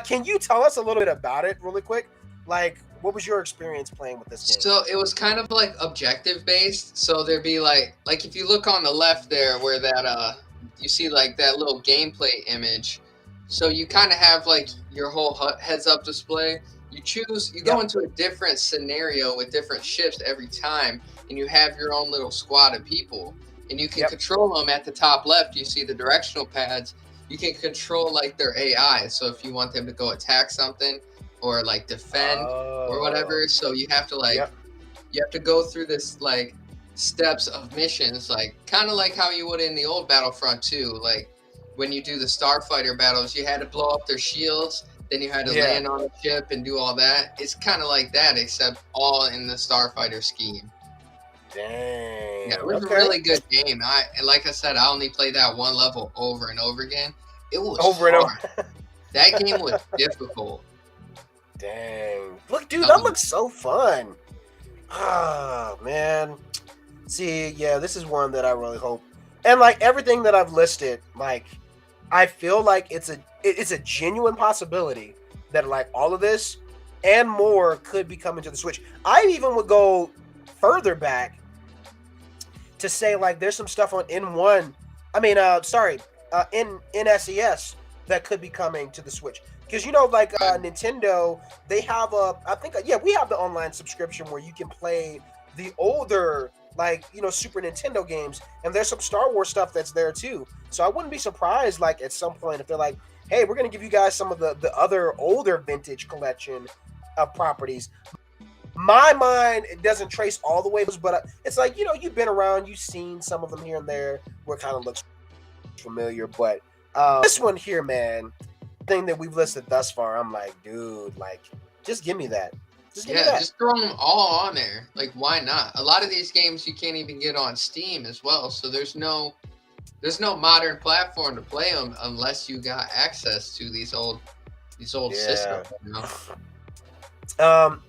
Can you tell us a little bit about it really quick? Like, what was your experience playing with this game? So it was kind of like objective based. So there'd be like if you look on the left there where that, you see like that little gameplay image. So you kind of have like your whole heads-up display. You go into a different scenario with different ships every time, and you have your own little squad of people, and you can control them. At the top left, you see the directional pads. You can control like their AI. So if you want them to go attack something or like defend or whatever, so you have to you have to go through this like steps of missions, like kind of like how you would in the old Battlefront 2. Like when you do the starfighter battles, you had to blow up their shields, then you had to Yeah. land on the ship and do all that. It's kind of like that, except all in the starfighter scheme. Dang. Yeah, it was a Okay. really good game. Like I said, I only played that one level over and over again. It was Over and hard. over. That game was difficult. Dang. Look, dude, that looks so fun. Oh, man. See, yeah, this is one that I really hope. And like everything that I've listed, like I feel like it's a genuine possibility that like all of this and more could be coming to the Switch. I even would go further back to say like there's some stuff on N1. I mean, in NSES that could be coming to the Switch. Because like Nintendo, they have we have the online subscription where you can play the older Super Nintendo games, and there's some Star Wars stuff that's there too. So I wouldn't be surprised like at some point if they're like, hey, we're gonna give you guys some of the other older vintage collection of properties. My mind, it doesn't trace all the way, but it's like you've been around, you've seen some of them here and there where it kind of looks familiar. But this one here, man, thing that we've listed thus far, I'm like, dude, like, just give me that. Just give me that. Just throw them all on there. Like, why not? A lot of these games you can't even get on Steam as well, so there's no modern platform to play them unless you got access to these old systems.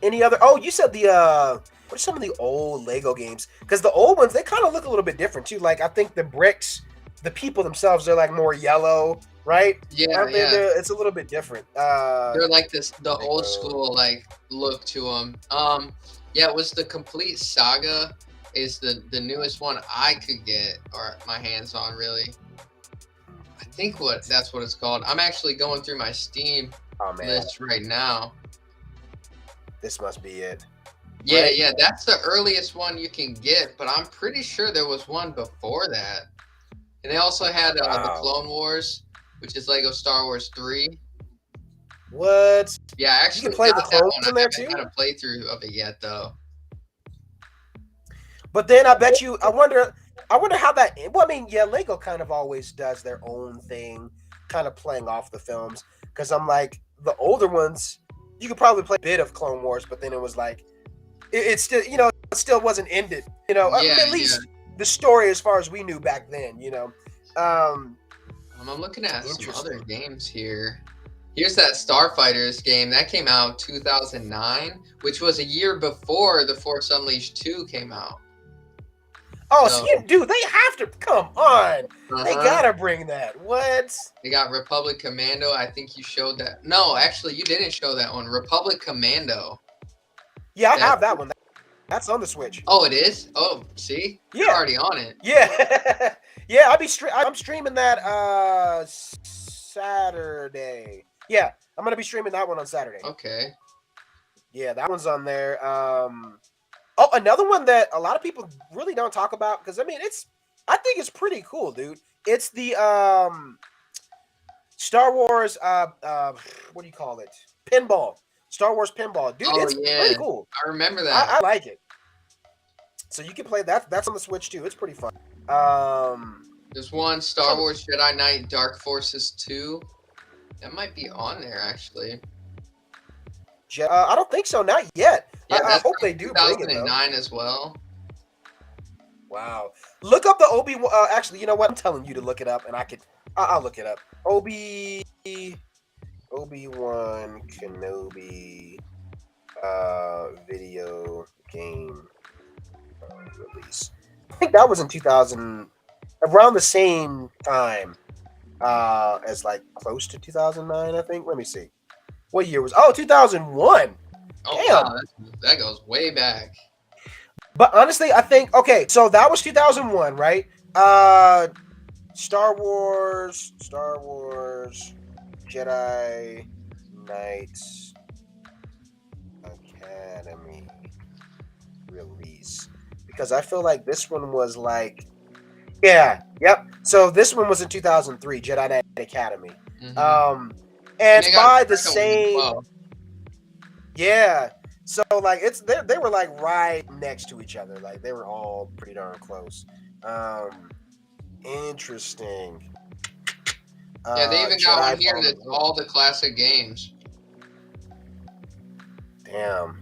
Any other? Oh, you said what are some of the old Lego games? Because the old ones, they kind of look a little bit different too. Like I think the bricks, the people themselves, they're like more yellow, right? Yeah. It's a little bit different. They're like the old school like look to them. It was the Complete Saga is the newest one I could get or my hands on really. I think that's what it's called. I'm actually going through my Steam list right now. This must be it. Yeah, right? Yeah, that's the earliest one you can get, but I'm pretty sure there was one before that. And they also had the Clone Wars, which is Lego Star Wars 3. What? Yeah, actually, you can play the Clone Wars in there too. I haven't had a playthrough of it yet, though. But then I bet you, I wonder how that. Well, I mean, yeah, Lego kind of always does their own thing, kind of playing off the films. Because I'm like, the older ones, you could probably play a bit of Clone Wars, but then it was like, it still, it still wasn't ended. At least the story as far as we knew back then. I'm looking at some other games here. Here's that Starfighters game that came out 2009, which was a year before The Force Unleashed 2 came out. Oh, so dude, they have to come on. They gotta bring that. What? They got Republic Commando. I think you showed that. No, actually, you didn't show that one. Republic Commando. Yeah, I have that one. That's on the Switch. Oh, it is? Oh, see? Yeah. You're already on it. Yeah. Yeah, I'm streaming that Saturday. Yeah, I'm gonna be streaming that one on Saturday. Okay. Yeah, that one's on there. Oh, another one that a lot of people really don't talk about because I think it's pretty cool, dude. It's the Star Wars what do you call it? Pinball. Star Wars Pinball. Dude, it's pretty cool. I remember that. I like it. So you can play that. That's on the Switch too. It's pretty fun. There's one Star Wars Jedi Knight Dark Forces 2. That might be on there actually. I don't think so. Not yet. Yeah, I hope they do bring it. 2009 as well. Wow. Look up the Obi-Wan. Actually, you know what? I'm telling you to look it up, and I'll look it up. Obi-Wan Kenobi video game release. I think that was in 2000, around the same time as like close to 2009. I think. Let me see. What year was? 2001. Oh, damn. Wow, that goes way back. But honestly, I think so that was 2001, right? Star Wars Jedi Knights Academy release, because I feel like this one was like, so this one was in 2003, Jedi Knight Academy. Mm-hmm. And by the same, So like they were like right next to each other. Like they were all pretty darn close. Um, interesting. Yeah, they even got one Jedi here Fallen that's Order. all the classic games. Damn.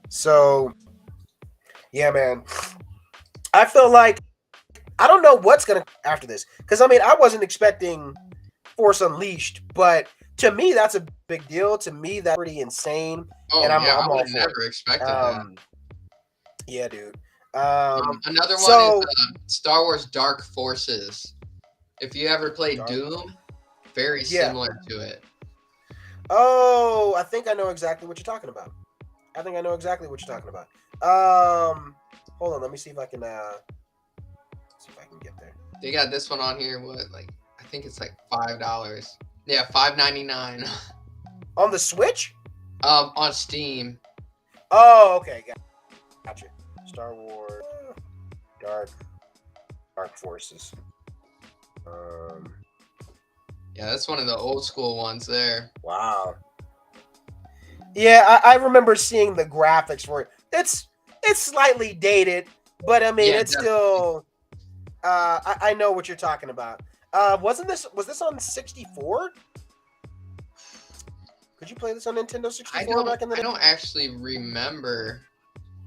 So yeah, man. I feel like I don't know what's gonna after this because I mean I wasn't expecting Force Unleashed, but to me that's a big deal. To me that's pretty insane, and Oh I'm yeah, I I'm would all have for it. never expected that. Um, yeah, dude. Another one is So Star Wars Dark Forces. If you ever played dark. Doom, very Yeah. similar to it. Oh, I think I know exactly what you're talking about. I think I know exactly what you're talking about. Hold on, let me see if I can get there. They got this one on here. What, like, I think it's like $5. Yeah, $5.99. On the Switch? On Steam. Oh, okay, gotcha. Star Wars Dark Forces. Yeah, that's one of the old school ones there. Wow. Yeah, I remember seeing the graphics for it. It's slightly dated, but I mean Yeah, it's definitely. still. I know what you're talking about. Was this on 64? Could you play this on Nintendo 64 back in the I day? don't actually remember.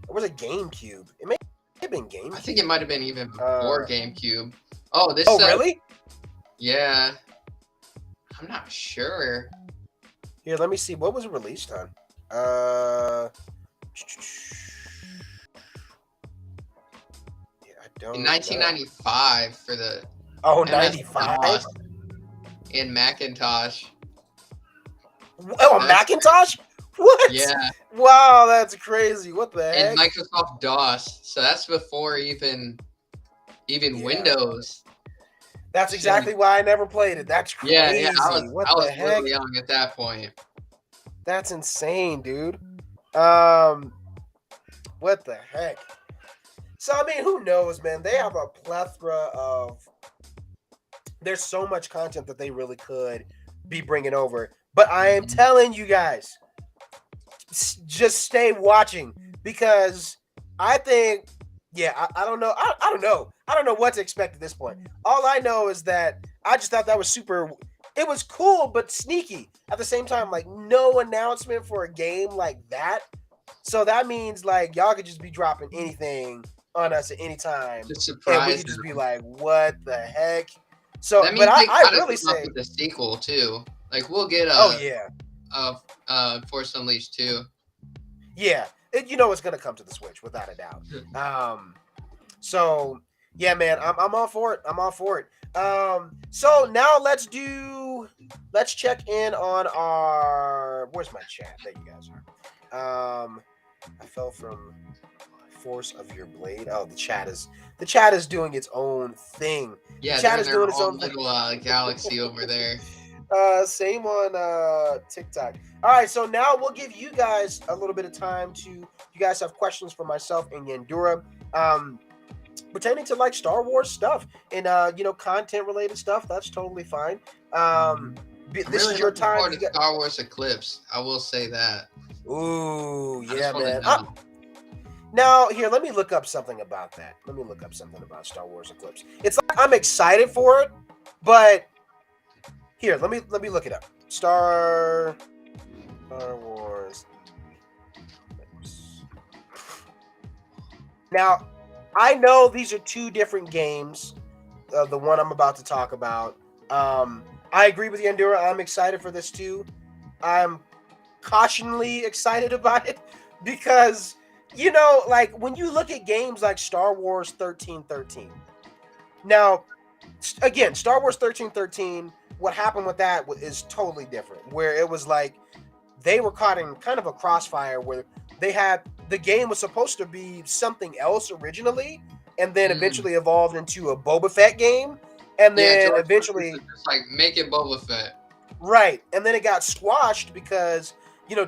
Or was it GameCube? It may have been GameCube. I think it might have been even before GameCube. Oh, this Oh, says, really? yeah. I'm not sure. Here, let me see. What was it released on? Yeah, I don't In know. 1995 for the Oh, MS 95? DOS and Macintosh. Oh, a Macintosh? What? Yeah, Wow, that's crazy. What the and heck? Microsoft DOS. So that's before even Yeah. Windows. That's exactly why I never played it. That's Yeah, crazy. yeah. What I the was heck? really young at that point. That's insane, dude. What the heck? So I mean, who knows, man? They have a plethora of. There's so much content that they really could be bringing over. But I am telling you guys, just stay watching because I think, yeah, I don't know. I don't know. I don't know what to expect at this point. All I know is that I just thought that was super. It was cool, but sneaky at the same time. Like no announcement for a game like that. So that means like y'all could just be dropping anything on us at any time, Just and we surprised could just them. be like, "What the heck?" So, That but means they I gotta really come up say, with a sequel too. Like we'll get oh yeah, Force Unleashed 2. yeah, you know it's gonna come to the Switch without a doubt. So yeah, man, I'm all for it. I'm all for it. So now let's check in on our. Where's my chat? There you guys are. I fell from force of your blade. Oh, the chat is doing its own thing. Yeah, The they're chat in is their doing its own own thing. little galaxy over there. Same on TikTok. All right, so now we'll give you guys a little bit of time to. You guys have questions for myself and Yandura, pertaining to like Star Wars stuff and content related stuff. That's totally fine. I'm This really is your looking time. forward to Star Wars Eclipse. I will say that. Ooh, I yeah, just want to man. know. Now, here, let me look up something about that. Let me look up something about Star Wars Eclipse. It's like I'm excited for it, but here, let me look it up. Star Wars Eclipse. Now, I know these are two different games. The one I'm about to talk about. I agree with you, Endura. I'm excited for this too. I'm cautionally excited about it because like when you look at games like Star Wars 1313. Now, again, Star Wars 1313, what happened with that is totally different. Where it was like they were caught in kind of a crossfire where the game was supposed to be something else originally, and then eventually evolved into a Boba Fett game, and then George eventually Lucas is just like make it Boba Fett. right, and then it got squashed because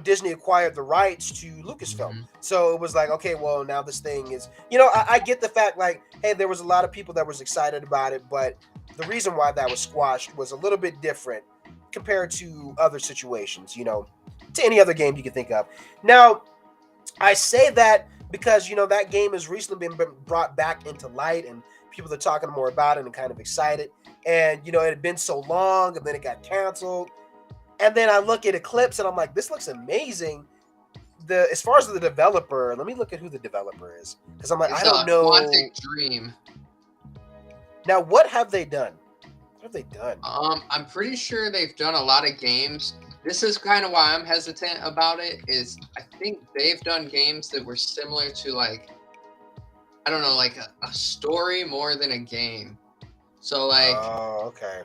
Disney acquired the rights to Lucasfilm. So it was like, okay, well now this thing is, I get the fact like, hey, there was a lot of people that was excited about it, but the reason why that was squashed was a little bit different compared to other situations. to any other game you can think of. Now, I say that because that game has recently been brought back into light, and people are talking more about it and kind of excited. And it had been so long, and then it got canceled. And then I look at Eclipse, and I'm like, this looks amazing. As far as the developer, let me look at who the developer is, because I'm like, I don't know. Quantic Dream. Now, what have they done? What have they done? I'm pretty sure they've done a lot of games. This is kind of why I'm hesitant about it. Is I think they've done games that were similar to like, I don't know, like a story more than a game. So like, oh, okay.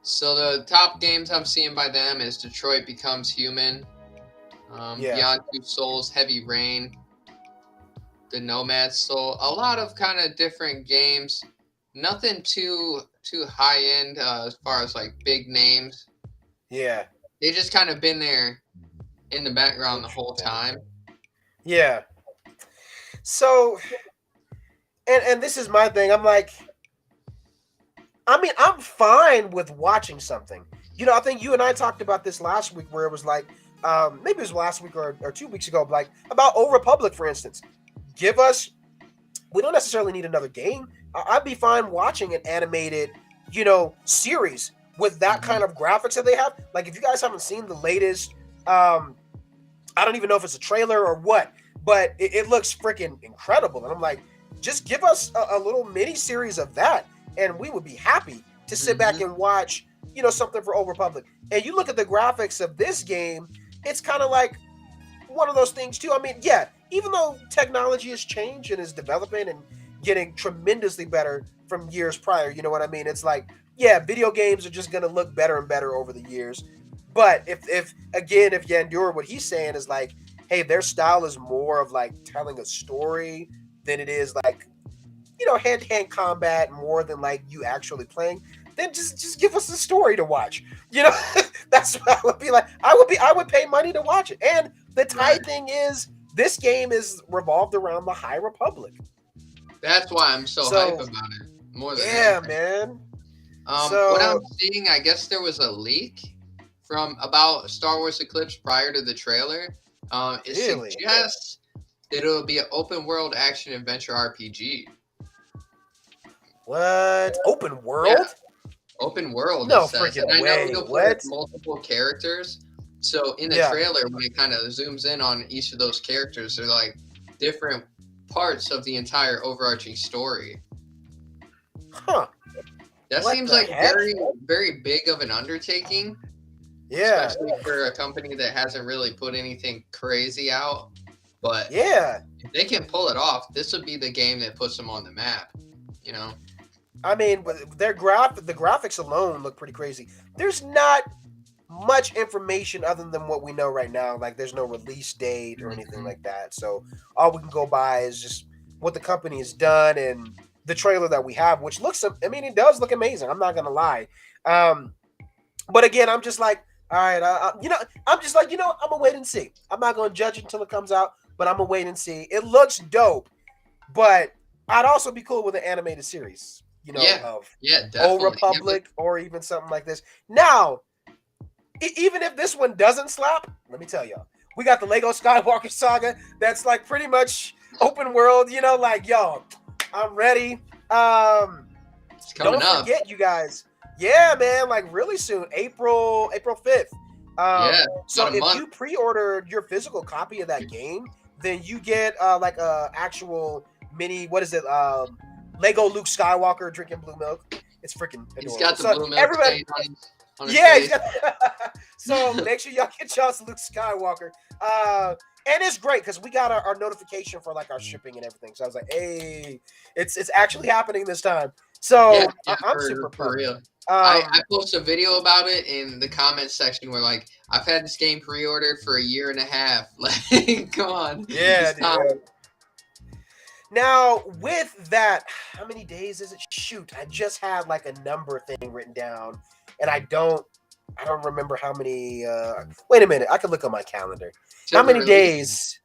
So the top games I'm seeing by them is Detroit Becomes Human, Beyond Two Souls, Heavy Rain, The Nomad Soul. A lot of kind of different games. Nothing too high end as far as like big names. Yeah. They just kind of been there in the background the whole time. Yeah. So, and this is my thing. I'm like, I mean, I'm fine with watching something. I think you and I talked about this last week, where it was like, maybe it was last week or 2 weeks ago, like about Old Republic, for instance. We don't necessarily need another game. I'd be fine watching an animated, series with that kind of graphics that they have. Like, if you guys haven't seen the latest, I don't even know if it's a trailer or what, but it looks freaking incredible. And I'm like, just give us a little mini series of that, and we would be happy to sit back and watch, something for Old Republic. And you look at the graphics of this game, it's kind of like one of those things too. I mean, yeah, even though technology has changed and is developing and getting tremendously better from years prior, you know what I mean? It's like, yeah, video games are just going to look better and better over the years. But if you endure what he's saying is like, hey, their style is more of like telling a story than it is like, hand-to-hand combat, more than like you actually playing, then just give us a story to watch. That's what I would be like. I would pay money to watch it. And the tight thing is, this game is revolved around the High Republic. That's why I'm so hype about it. More than anything. Man. What I'm seeing, I guess there was a leak from about Star Wars Eclipse prior to the trailer. It suggests that it'll be an open world action adventure RPG. What? Open world? Yeah. Open world. No freaking way. I know they'll put multiple characters. So in the trailer, when it kind of zooms in on each of those characters, they're like different parts of the entire overarching story. Huh. That seems like very, very big of an undertaking. Yeah. Especially for a company that hasn't really put anything crazy out. But yeah, if they can pull it off, this would be the game that puts them on the map. I mean, the graphics alone look pretty crazy. There's not much information other than what we know right now. Like, there's no release date or anything like that. So all we can go by is just what the company has done and the trailer that we have, which looks, I mean, it does look amazing. I'm not going to lie. But again, I'm just like, all right, I'm just like, I'm going to wait and see. I'm not going to judge it until it comes out, but I'm going to wait and see. It looks dope, but I'd also be cool with an animated series, of Old Republic or even something like this. Now, even if this one doesn't slap, let me tell y'all, we got the Lego Skywalker Saga that's like pretty much open world, like, y'all, I'm ready. It's coming don't forget, you guys. Yeah, man, like really soon, April 5th. So if you pre-ordered your physical copy of that game, then you get like a actual mini, what is it? Lego Luke Skywalker drinking blue milk. It's freaking adorable. He's got the blue milk. Everybody, on his face. So make sure y'all get y'all's Luke Skywalker. And it's great because we got our notification for like our shipping and everything. So I was like, hey, it's actually happening this time. So I'm super pumped. For real. I posted a video about it in the comments section where like, I've had this game pre-ordered for 1.5 years. Like, come on. Yeah, dude. Now, with that, how many days is it? Shoot, I just had like a number thing written down, and I don't remember how many. Wait a minute, I can look on my calendar. How many days?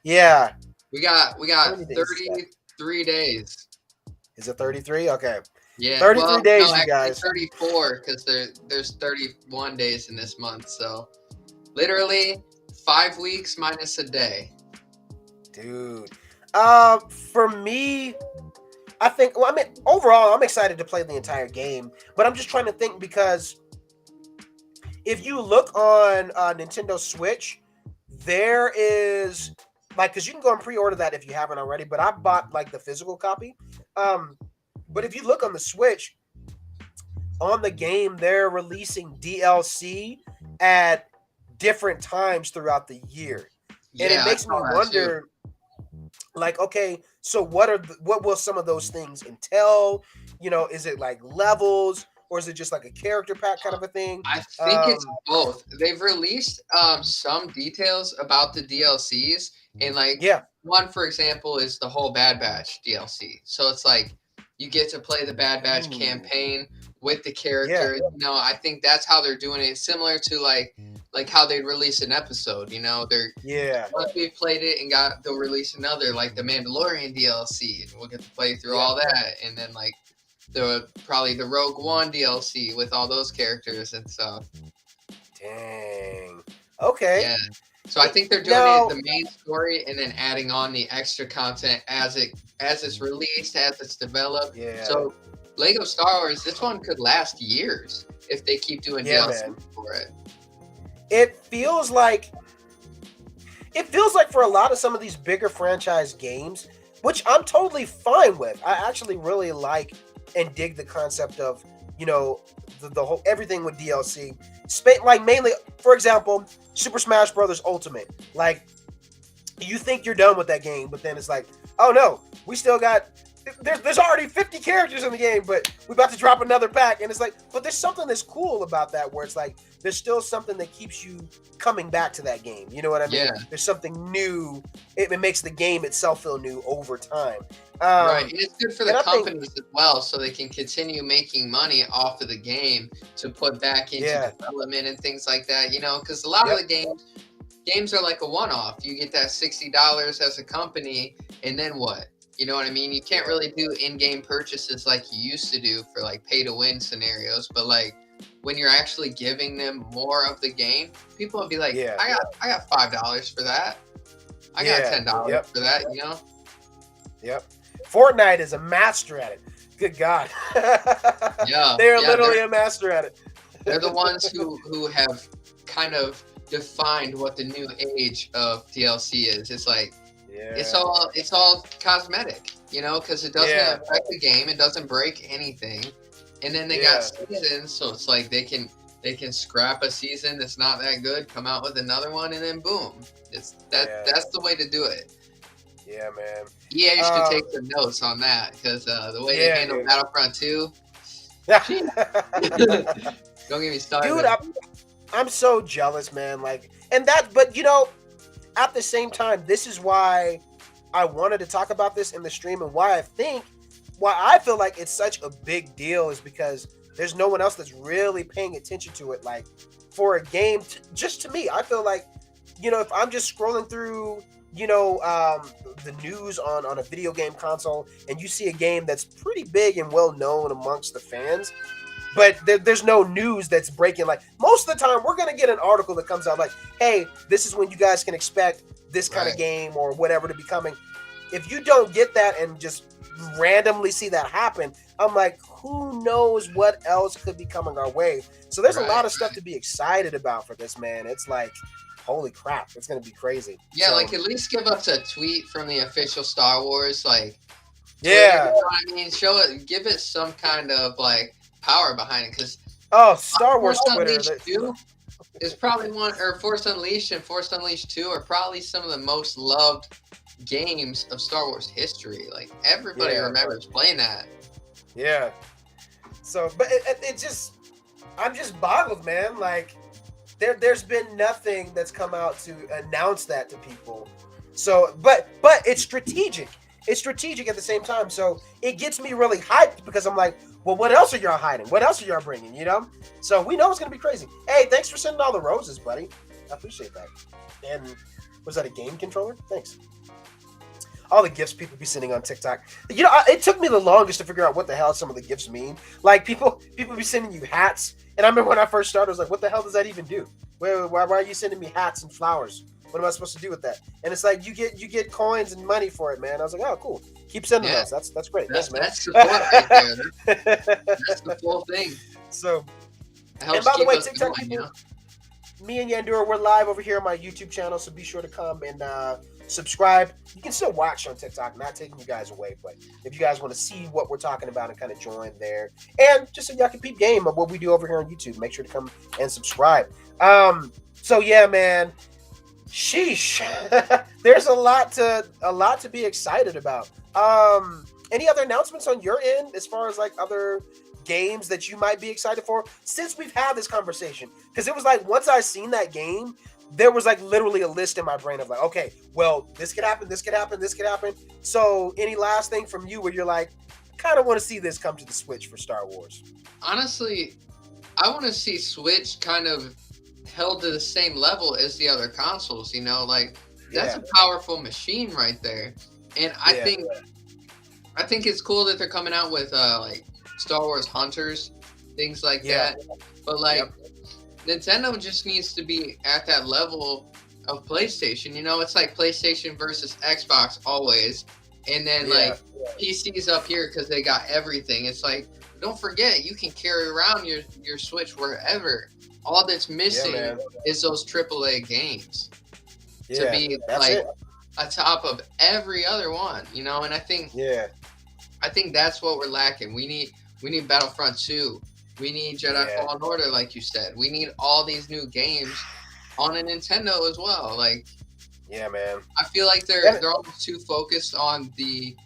Yeah, we got 33 days. Is it 33? Okay. Yeah, 33 days, you guys. 34 because there's 31 days in this month. So literally 5 weeks minus a day. Dude. For me, I think, well, I mean, overall, I'm excited to play the entire game, but I'm just trying to think because if you look on Nintendo Switch, there is, like, because you can go and pre-order that if you haven't already, but I bought, like, the physical copy. But if you look on the Switch, on the game, they're releasing DLC at different times throughout the year. And it makes me wonder, like, okay, so what will some of those things entail? You know, is it like levels, or is it just like a character pack kind of a thing? I think it's both. They've released some details about the DLCs, and like one, for example, is the whole Bad Batch DLC. So it's like you get to play the Bad Batch campaign with the character. You know, I think that's how they're doing it, similar to like how they'd release an episode. You know, once we've played it and they'll release another, like the Mandalorian DLC, and we'll get to play through all that, and then like probably the Rogue One DLC with all those characters and stuff. Dang. Okay. Yeah. So I think they're doing the main story and then adding on the extra content as it's released, as it's developed. Yeah. So Lego Star Wars, this one could last years if they keep doing DLC for it. It feels like for a lot of some of these bigger franchise games, which I'm totally fine with. I actually really like and dig the concept of, you know, the whole everything with DLC. Like mainly, for example, Super Smash Brothers Ultimate. Like, you think you're done with that game, but then it's like, oh no, we still got. There's already 50 characters in the game, but we're about to drop another pack, and it's like, but there's something that's cool about that, where it's like there's still something that keeps you coming back to that game. You know what I mean? Yeah. There's something new. It makes the game itself feel new over time. Right, and it's good for the companies as well, so they can continue making money off of the game to put back into development and things like that. You know, because a lot of the games are like a one-off. You get that $60 as a company, and then what? You know what I mean? You can't really do in-game purchases like you used to do for like pay-to-win scenarios. But like when you're actually giving them more of the game, people will be like, I got $5 for that. I got $10 for that. You know? Yep. Fortnite is a master at it. Good God. They're literally a master at it. They're the ones who have kind of defined what the new age of DLC is. It's like, it's all cosmetic, you know, because it doesn't affect the game. It doesn't break anything. And then they got seasons, so it's like they can scrap a season that's not that good, come out with another one, and then boom. That's the way to do it. Yeah, man. EA should take some notes on that, because the way they handle Battlefront 2. Don't get me started. Dude, I'm so jealous, man. Like, but you know, at the same time, this is why I wanted to talk about this in the stream, and why I feel like it's such a big deal is because there's no one else that's really paying attention to it. Like, for a game, just to me, I feel like, you know, if I'm just scrolling through, you know, the news on a video game console, and you see a game that's pretty big and well known amongst the fans, but there's no news that's breaking. Like, most of the time, we're going to get an article that comes out like, hey, this is when you guys can expect this kind of game or whatever to be coming. If you don't get that and just randomly see that happen, I'm like, who knows what else could be coming our way? So there's a lot of stuff to be excited about for this, man. It's like, holy crap, it's going to be crazy. Yeah, so, like, at least give us a tweet from the official Star Wars, like, Twitter, you know what I mean? Show it, give it some kind of, like, power behind it, because Star Wars Twitter is probably one, or Force Unleashed and Force Unleashed 2 are probably some of the most loved games of Star Wars history. Like, everybody remembers playing that. Yeah. So, but it just, I'm just boggled, man. Like, there's been nothing that's come out to announce that to people. So, but it's strategic. It's strategic at the same time. So it gets me really hyped, because I'm like, well, what else are y'all hiding? What else are y'all bringing? You know? So we know it's going to be crazy. Hey, thanks for sending all the roses, buddy. I appreciate that. And was that a game controller? Thanks. All the gifts people be sending on TikTok. You know, it took me the longest to figure out what the hell some of the gifts mean. Like, people be sending you hats. And I remember when I first started, I was like, what the hell does that even do? Why are you sending me hats and flowers? What am I supposed to do with that? And it's like you get coins and money for it, man. I was like, oh, cool. Keep sending those. That's great. That's Thanks, support right there. man. That's the full thing. So, It helps and by the keep way, us TikTok going, people, me and Yandura, we're live over here on my YouTube channel, so be sure to come and subscribe. You can still watch on TikTok, not taking you guys away, but if you guys want to see what we're talking about and kind of join there, and just so y'all can peep game of what we do over here on YouTube, make sure to come and subscribe. So yeah, man, sheesh, there's a lot to be excited about. Any other announcements on your end as far as like other games that you might be excited for since we've had this conversation? Because it was like once I seen that game, there was like literally a list in my brain of like, okay, well, this could happen, this could happen, this could happen. So any last thing from you where you're like, kind of want to see this come to the Switch for Star Wars? Honestly, I want to see Switch kind of held to the same level as the other consoles, you know, like that's a powerful machine right there. And I think it's cool that they're coming out with like Star Wars Hunters, things like that. But like Nintendo just needs to be at that level of PlayStation. You know, it's like PlayStation versus Xbox always. And then like PC's up here because they got everything. It's like, don't forget, you can carry around your Switch wherever. All that's missing is those AAA games to be like atop of every other one, you know. And I think that's what we're lacking. We need Battlefront 2. We need Jedi Fallen Order, like you said. We need all these new games on a Nintendo as well. Like, yeah, man. I feel like they're almost too focused on the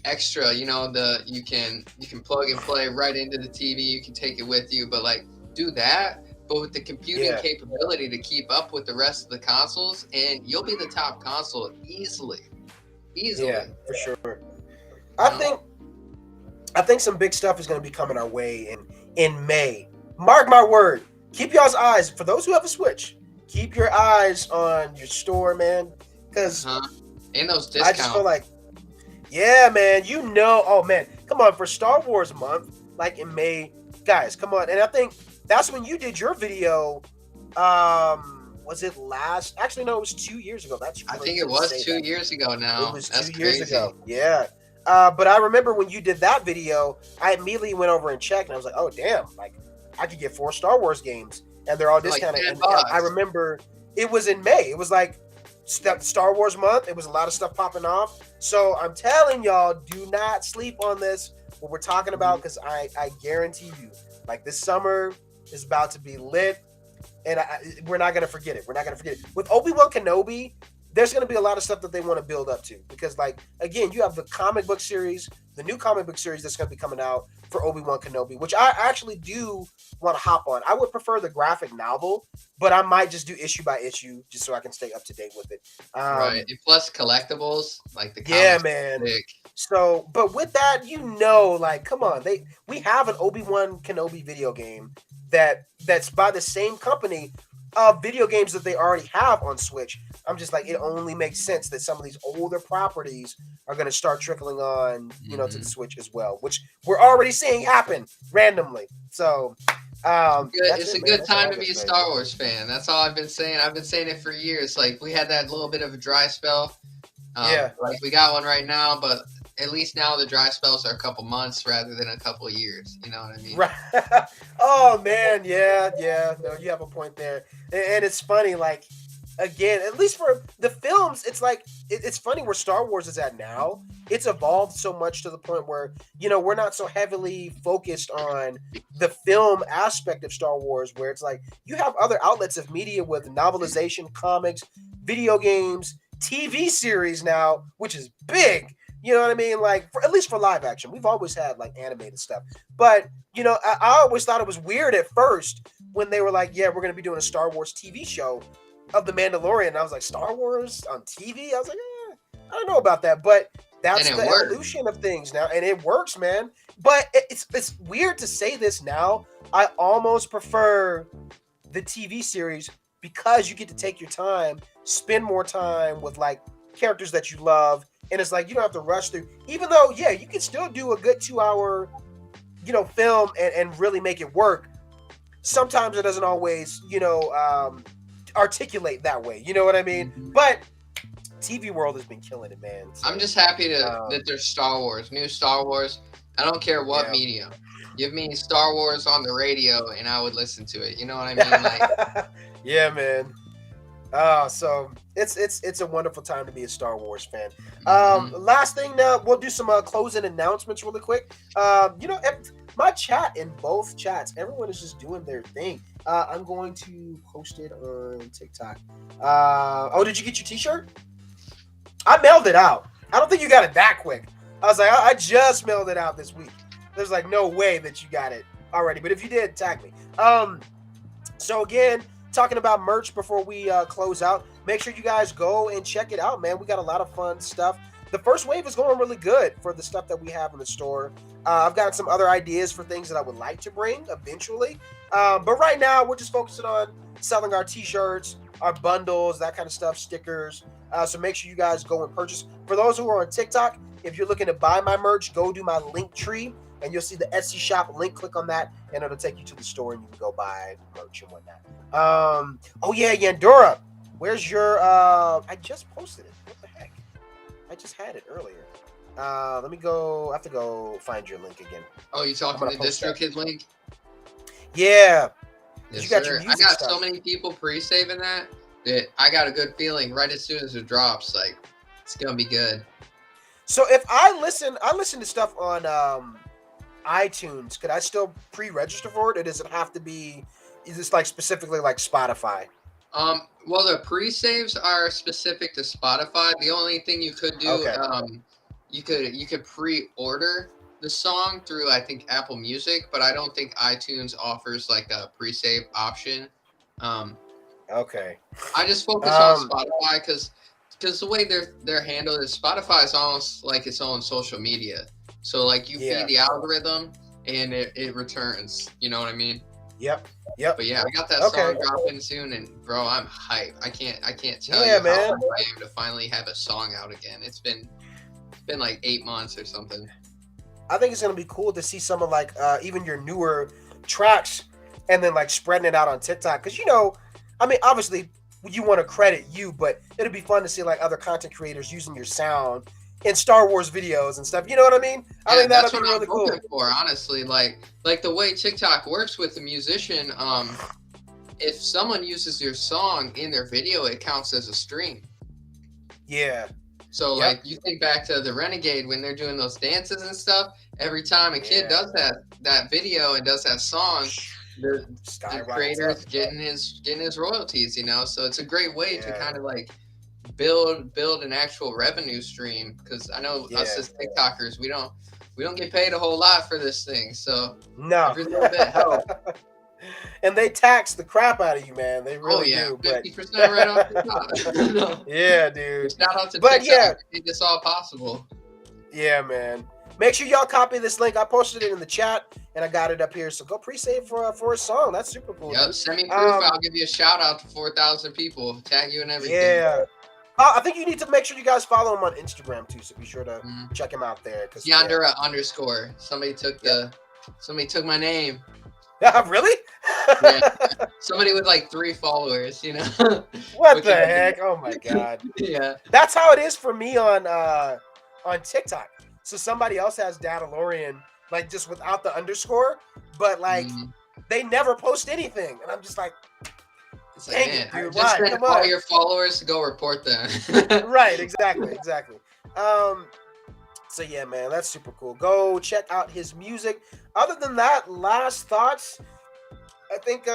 extra, you know, you can plug and play right into the TV. You can take it with you, but like do that, but with the computing capability to keep up with the rest of the consoles, and you'll be the top console easily. Yeah, for sure. I think some big stuff is going to be coming our way in May. Mark my word. Keep y'all's eyes, for those who have a Switch, keep your eyes on your store, man. Because and those discounts. I just feel like, yeah, man, you know, oh man, come on, for Star Wars month, like in May, guys, come on. And I think that's when you did your video. Was it last? Actually, no, it was 2 years ago. That's crazy. I think it was 2 years ago now. It was That's 2 years crazy. ago. Yeah. But I remember when you did that video, I immediately went over and checked, and I was like, oh, damn, like, I could get 4 Star Wars games, and they're all discounted. Like and I remember it was in May. It was like Star Wars month. It was a lot of stuff popping off. So I'm telling y'all, do not sleep on this, what we're talking about, because I guarantee you, like, this summer is about to be lit, and we're not going to forget it. We're not going to forget it. With Obi-Wan Kenobi, there's going to be a lot of stuff that they want to build up to, because, like, again, you have the comic book series, the new comic book series that's going to be coming out for Obi-Wan Kenobi, which I actually do want to hop on. I would prefer the graphic novel, but I might just do issue by issue just so I can stay up to date with it. Right, and plus collectibles, like the comics, man. So, but with that, you know, like, come on, we have an Obi-Wan Kenobi video game that's by the same company of video games that they already have on Switch. I'm just like, it only makes sense that some of these older properties are going to start trickling on, you know, to the Switch as well, which we're already seeing happen randomly. So, it's a good time to be a Star Wars fan. That's all I've been saying. I've been saying it for years. Like, we had that little bit of a dry spell. Like, we got one right now, but at least now the dry spells are a couple months rather than a couple of years. You know what I mean? Right. Oh, man. Yeah. No, you have a point there. And it's funny, like, again, at least for the films, it's like, it's funny where Star Wars is at now. It's evolved so much to the point where, you know, we're not so heavily focused on the film aspect of Star Wars, where it's like, you have other outlets of media with novelization, comics, video games, TV series now, which is big. You know what I mean? Like, at least for live action, we've always had like animated stuff. But, you know, I always thought it was weird at first when they were like, yeah, we're going to be doing a Star Wars TV show of The Mandalorian. And I was like, Star Wars on TV? I was like, I don't know about that. But that's the evolution of things now. And it works, man. But it's weird to say this now. I almost prefer the TV series because you get to take your time, spend more time with like characters that you love. And it's like, you don't have to rush through, even though, yeah, you can still do a good 2-hour, you know, film and really make it work. Sometimes it doesn't always, you know, articulate that way. You know what I mean? Mhm. But TV world has been killing it, man. So, I'm just happy that there's Star Wars, new Star Wars. I don't care what yeah. medium. Give me Star Wars on the radio, and I would listen to it. You know what I mean? Like, Yeah, man. So it's a wonderful time to be a Star Wars fan. Last thing, we'll do some closing announcements really quick. My chat in both chats, everyone is just doing their thing. I'm going to post it on TikTok. Oh, did you get your T-shirt? I mailed it out. I don't think you got it that quick. I was like, I just mailed it out this week. There's like no way that you got it already. But if you did, tag me. So again, talking about merch before we close out, make sure you guys go and check it out, man. We got a lot of fun stuff. The first wave is going really good for the stuff that we have in the store. I've got some other ideas for things that I would like to bring eventually. But right now, we're just focusing on selling our T-shirts, our bundles, that kind of stuff, stickers. So make sure you guys go and purchase. For those who are on TikTok, if you're looking to buy my merch, go do my link tree, and you'll see the Etsy shop link. Click on that, and it'll take you to the store, and you can go buy merch and whatnot. Oh yeah, Yandura, where's your? I just posted it. What the heck? I just had it earlier. Let me go. I have to go find your link again. oh, you talking the DistroKid link? Yeah. Yes, You got sir. your I music got stuff. so many people pre-saving that I got a good feeling right as soon as it drops. Like, it's gonna be good. So if I listen to stuff on iTunes, could I still pre-register for it, or does it have to be? Is this like specifically like Spotify? Well, the pre-saves are specific to Spotify. The only thing you could do, Okay. you could pre-order the song through, I think, Apple Music, but I don't think iTunes offers like a pre-save option. Um, Okay. I just focus on Um. Spotify because the way they're handled is Spotify is almost like its own social media. So like you Yeah. feed the algorithm and it returns. You know what I mean? Yep. Yep. But yeah, I got that Okay. song dropping soon, and bro, I'm hyped. I can't tell Yeah, you man. how hyped I am to finally have a song out again. It's been like 8 months or something. I think it's gonna be cool to see some of like even your newer tracks, and then like spreading it out on TikTok. Because I mean, obviously you want to credit you, but it'll be fun to see like other content creators using your sound in Star Wars videos and stuff. You know what I mean? I Yeah, think that'll that's be what really I'm cool. hoping for, honestly. Like the way TikTok works with the musician, if someone uses your song in their video, it counts as a stream. Yeah. So Yep. like you think back to the Renegade when they're doing those dances and stuff, every time a kid Yeah. does that video and does that song, the Skyrockets creator's up. getting his royalties, so it's a great way to Yeah. kind of like build an actual revenue stream, because I know us Yeah. as TikTokers, we don't get paid a whole lot for this thing, so No. every little bit helps. And they tax the crap out of you, man. They Oh really yeah, do. But 50% right off the top. No. yeah, dude. Shout out to But TikTok, yeah. who made this all possible. Yeah, man. Make sure y'all copy this link. I posted it in the chat, and I got it up here. So go pre-save for a song. That's super cool. Yep, Dude. send me proof. I'll give you a shout out to 4,000 people. Tag you and everything. Yeah. I think you need to make sure you guys follow him on Instagram too. So be sure to check him out there. Yandera _. Somebody took my name. Yeah. Really? Yeah. Somebody with like 3 followers, What the heck? Oh my god. Yeah. That's how it is for me on TikTok. So somebody else has Dadalorian, like just without the underscore, but like they never post anything, and I'm just like, it's like, dang man, it, dude, just why? send Come all on. your followers to go report them. Right, exactly. So yeah, man, that's super cool. Go check out his music. Other than that, last thoughts. I think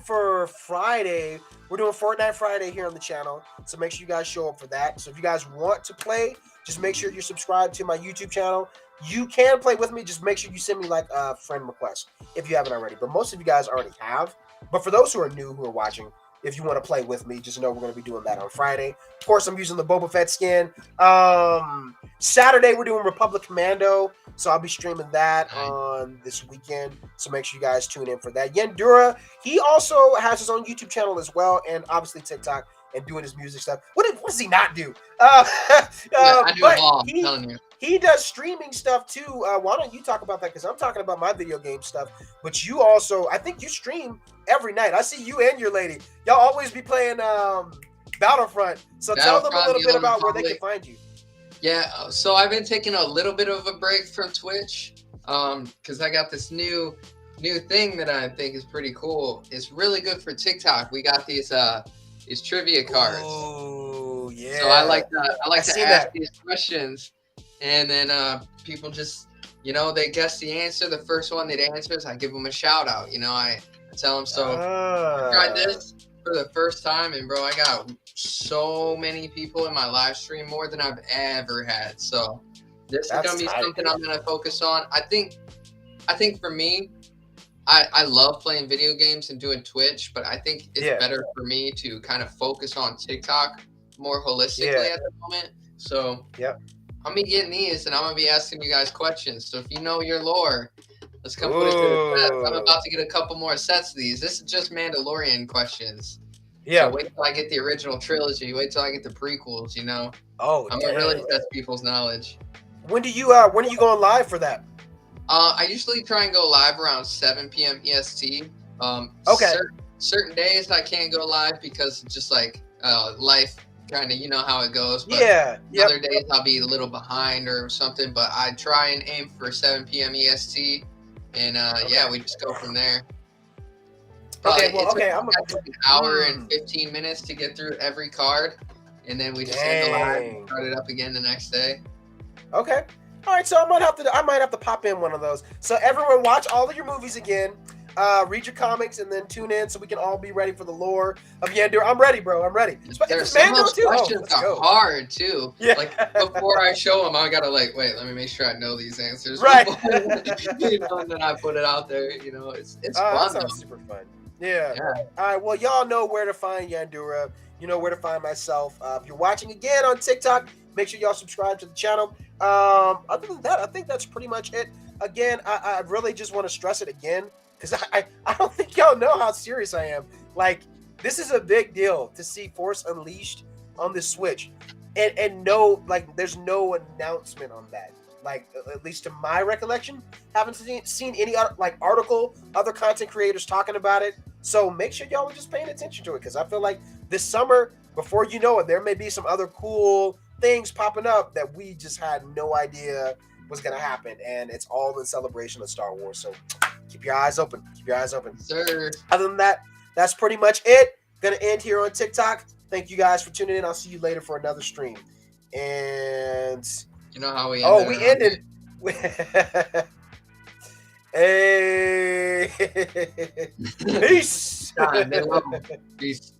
for Friday, we're doing Fortnite Friday here on the channel. So make sure you guys show up for that. So if you guys want to play, just make sure you're subscribed to my YouTube channel. You can play with me. Just make sure you send me like a friend request if you haven't already. But most of you guys already have. But for those who are new, who are watching, if you want to play with me, just know we're going to be doing that on Friday. Of course, I'm using the Boba Fett skin. Saturday, we're doing Republic Commando. So I'll be streaming that on this weekend. So make sure you guys tune in for that. Yandura, he also has his own YouTube channel as well. And obviously TikTok and doing his music stuff. What does he not do? I do it all, I'm telling you. he does streaming stuff too. Why don't you talk about that? Because I'm talking about my video game stuff. But you also, I think you stream every night. I see you and your lady. Y'all always be playing Battlefront. So tell them a little bit about where they can find you. Yeah, so I've been taking a little bit of a break from Twitch because I got this new thing that I think is pretty cool. It's really good for TikTok. We got these trivia cards. Oh yeah. So I like to ask these questions, and then people just, you know, they guess the answer. The first one that answers, I give them a shout out. You know, I tell them, so I tried this for the first time, and bro, I got so many people in my live stream, more than I've ever had. So this is gonna be something I'm gonna focus on. I think for me, I love playing video games and doing Twitch, but I think it's better for me to kind of focus on TikTok more holistically at the moment. So I'm gonna be getting these, and I'm gonna be asking you guys questions. So if you know your lore, let's come put it to the test. I'm about to get a couple more sets of these. This is just Mandalorian questions. Yeah. So wait till I get the original trilogy. Wait till I get the prequels. You know. Oh, I'm gonna really test people's knowledge. When are you going live for that? I usually try and go live around 7 p.m. EST. Okay. Certain days I can't go live because it's just like life, kind of, you know how it goes. But other days I'll be a little behind or something. But I try and aim for 7 p.m. EST, and we just go from there. I'm an hour and 15 minutes to get through every card, and then we just end the live and start it up again the next day. Okay. All right, so I might have to pop in one of those. So everyone, watch all of your movies again, read your comics, and then tune in so we can all be ready for the lore of Yandura. I'm ready, bro. I'm ready. There's some of those questions are hard too. Yeah. Like before I show them, I gotta wait. Let me make sure I know these answers. Right. You know, and then I put it out there. You know, it's fun. That sounds super fun. Yeah. All right. Well, y'all know where to find Yandura. You know where to find myself. If you're watching again on TikTok, make sure y'all subscribe to the channel. Other than that, I think that's pretty much it. Again, I really just want to stress it again because I don't think y'all know how serious I am. Like, this is a big deal to see Force Unleashed on the Switch, and no, like, there's no announcement on that. Like, at least to my recollection, haven't seen any article, other content creators talking about it. So make sure y'all are just paying attention to it because I feel like this summer, before you know it, there may be some other cool things popping up that we just had no idea was going to happen, and it's all in celebration of Star Wars. So keep your eyes open. Sir. Other than that, that's pretty much it. Gonna end here on TikTok. Thank you guys for tuning in. I'll see you later for another stream. And you know how we ended. We ended. Hey. Peace. Peace.